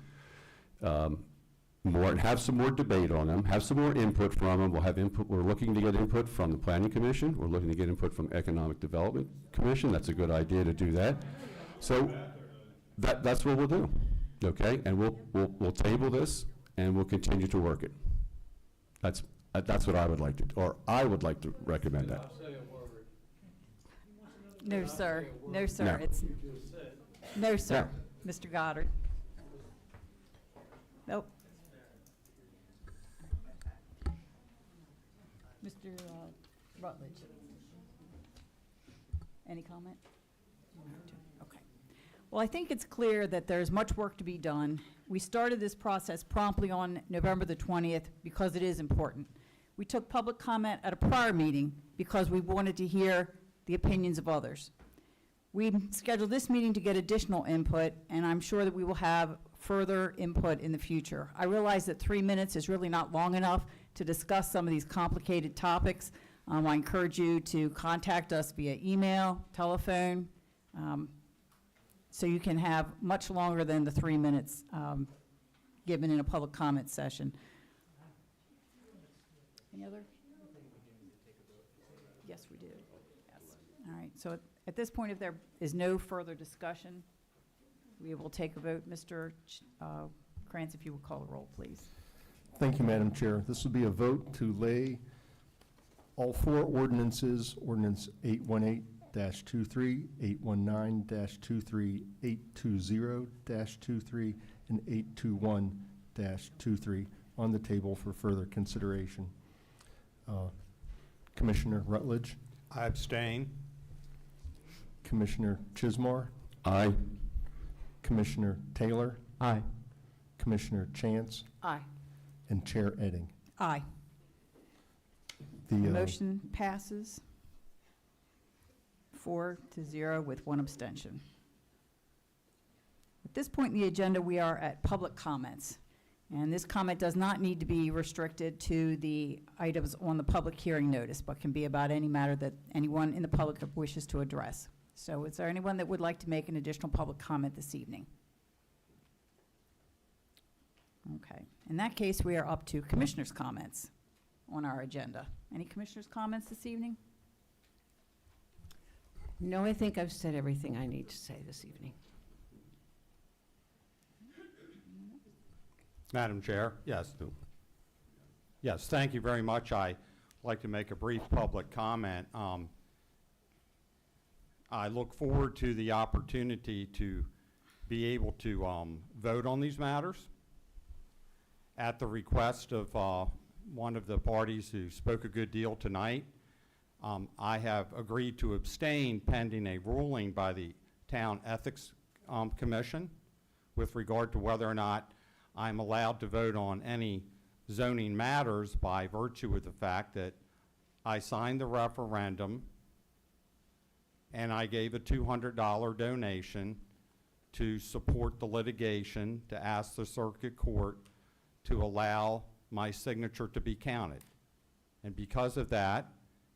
more, and have some more debate on them, have some more input from them. We'll have input. We're looking to get input from the Planning Commission. We're looking to get input from Economic Development Commission. That's a good idea to do that. So, that's what we'll do. Okay, and we'll table this and we'll continue to work it. That's what I would like to, or I would like to recommend that. No, sir. No, sir. No. No, sir. Mr. Goddard. Nope. Mr. Rutledge. Any comment? Okay. Well, I think it's clear that there's much work to be done. We started this process promptly on November the 20th because it is important. We took public comment at a prior meeting because we wanted to hear the opinions of others. We scheduled this meeting to get additional input, and I'm sure that we will have further input in the future. I realize that 3 minutes is really not long enough to discuss some of these complicated topics. I encourage you to contact us via email, telephone, so you can have much longer than the 3 minutes given in a public comment session. Any other? Yes, we do. Yes. All right. So at this point, if there is no further discussion, we will take a vote. Mr. Krantz, if you would call the roll, please. Thank you, Madam Chair. This will be a vote to lay all four ordinances, ordinance 818-23, 819-23, 820-23, and 821-23 on the table for further consideration. Commissioner Rutledge? I abstain. Commissioner Chismar? Aye. Commissioner Taylor? Aye. Commissioner Chance? Aye. And Chair Edding. Aye. The motion passes 4-0 with one abstention. At this point in the agenda, we are at public comments. And this comment does not need to be restricted to the items on the public hearing notice, but can be about any matter that anyone in the public wishes to address. So is there anyone that would like to make an additional public comment this evening? Okay. In that case, we are up to commissioners' comments on our agenda. Any commissioners' comments this evening? No, I think I've said everything I need to say this evening. Madam Chair? Yes. Yes, thank you very much. I'd like to make a brief public comment. I look forward to the opportunity to be able to vote on these matters at the request of one of the parties who spoke a good deal tonight. I have agreed to abstain pending a ruling by the Town Ethics Commission with regard to whether or not I'm allowed to vote on any zoning matters by virtue of the fact that I signed the referendum and I gave a $200 donation to support the litigation to ask the circuit court to allow my signature to be counted. And because of that,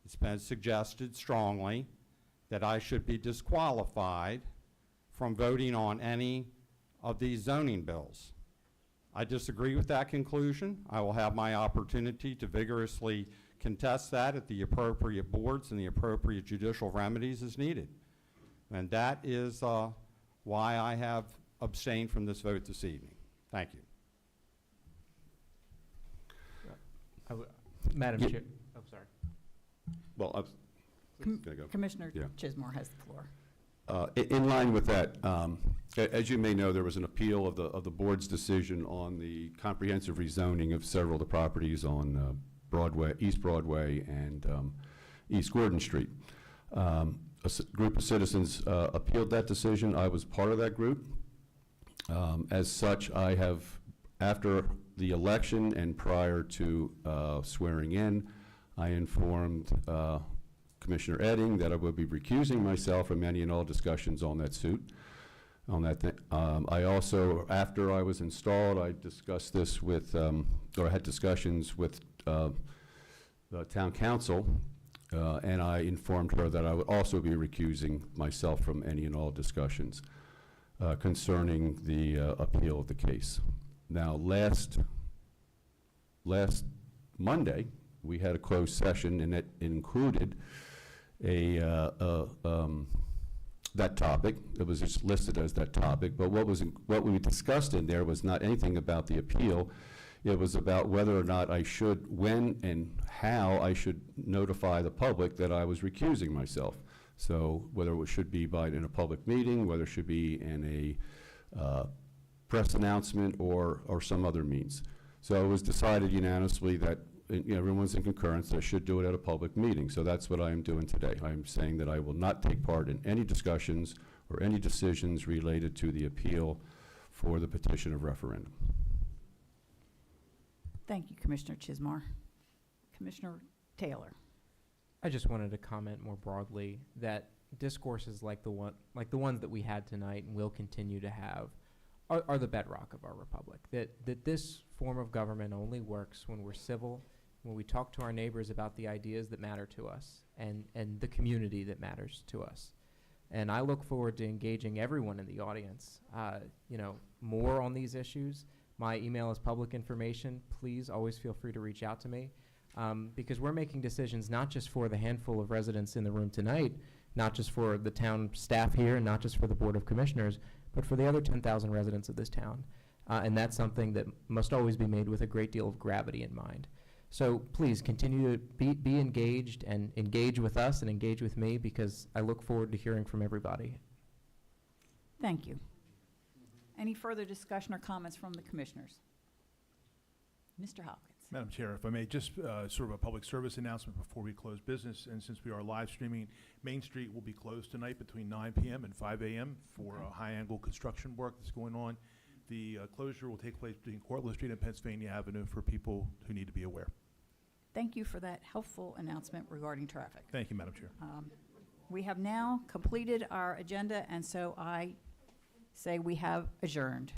it's been suggested strongly that I should be disqualified from voting on any of these zoning bills. I disagree with that conclusion. I will have my opportunity to vigorously contest that at the appropriate boards and the appropriate judicial remedies as needed. And that is why I have abstained from this vote this evening. Thank you. Madam Yeah. Chair, oh, sorry. Well, I was gonna go. Commissioner Yeah. Chismore has the floor. In line with that, as you may know, there was an appeal of the board's decision on the comprehensive rezoning of several of the properties on Broadway, East Broadway and East Gordon Street. Group of citizens appealed that decision. I was part of that group. As such, I have, after the election and prior to swearing in, I informed Commissioner Edding that I would be recusing myself from any and all discussions on that suit. On that thing. I also, after I was installed, I discussed this with, or had discussions with the town council, and I informed her that I would also be recusing myself from any and all discussions concerning the appeal of the case. Now, last Monday, we had a closed session, and it included that topic. It was just listed as that topic, but what we discussed in there was not anything about the appeal. It was about whether or not I should, when and how I should notify the public that I was recusing myself. So whether it should be in a public meeting, whether it should be in a press announcement or some other means. So it was decided unanimously that everyone's in concurrence that I should do it at a public meeting. So that's what I am doing today. I am saying that I will not take part in any discussions or any decisions related to the appeal for the petition of referendum. Thank you, Commissioner Chismore. Commissioner Taylor. I just wanted to comment more broadly that discourses like the ones that we had tonight and will continue to have are the bedrock of our republic. That this form of government only works when we're civil, when we talk to our neighbors about the ideas that matter to us and the community that matters to us. And I look forward to engaging everyone in the audience, more on these issues. My email is public information. Please always feel free to reach out to me because we're making decisions not just for the handful of residents in the room tonight, not just for the town staff here, and not just for the Board of Commissioners, but for the other 10,000 residents of this town. And that's something that must always be made with a great deal of gravity in mind. So please continue to be engaged and engage with us and engage with me because I look forward to hearing from everybody. Thank you. Any further discussion or comments from the commissioners? Mr. Hopkins. Madam Chair, if I may, just sort of a public service announcement before we close business. And since we are live streaming, Main Street will be closed tonight between 9 p.m. and 5 a.m. for high-angle construction work that's going on. The closure will take place between Cortlandt Street and Pennsylvania Avenue for people who need to be aware. Thank you for that helpful announcement regarding traffic. Thank you, Madam Chair. We have now completed our agenda, and so I say we have adjourned.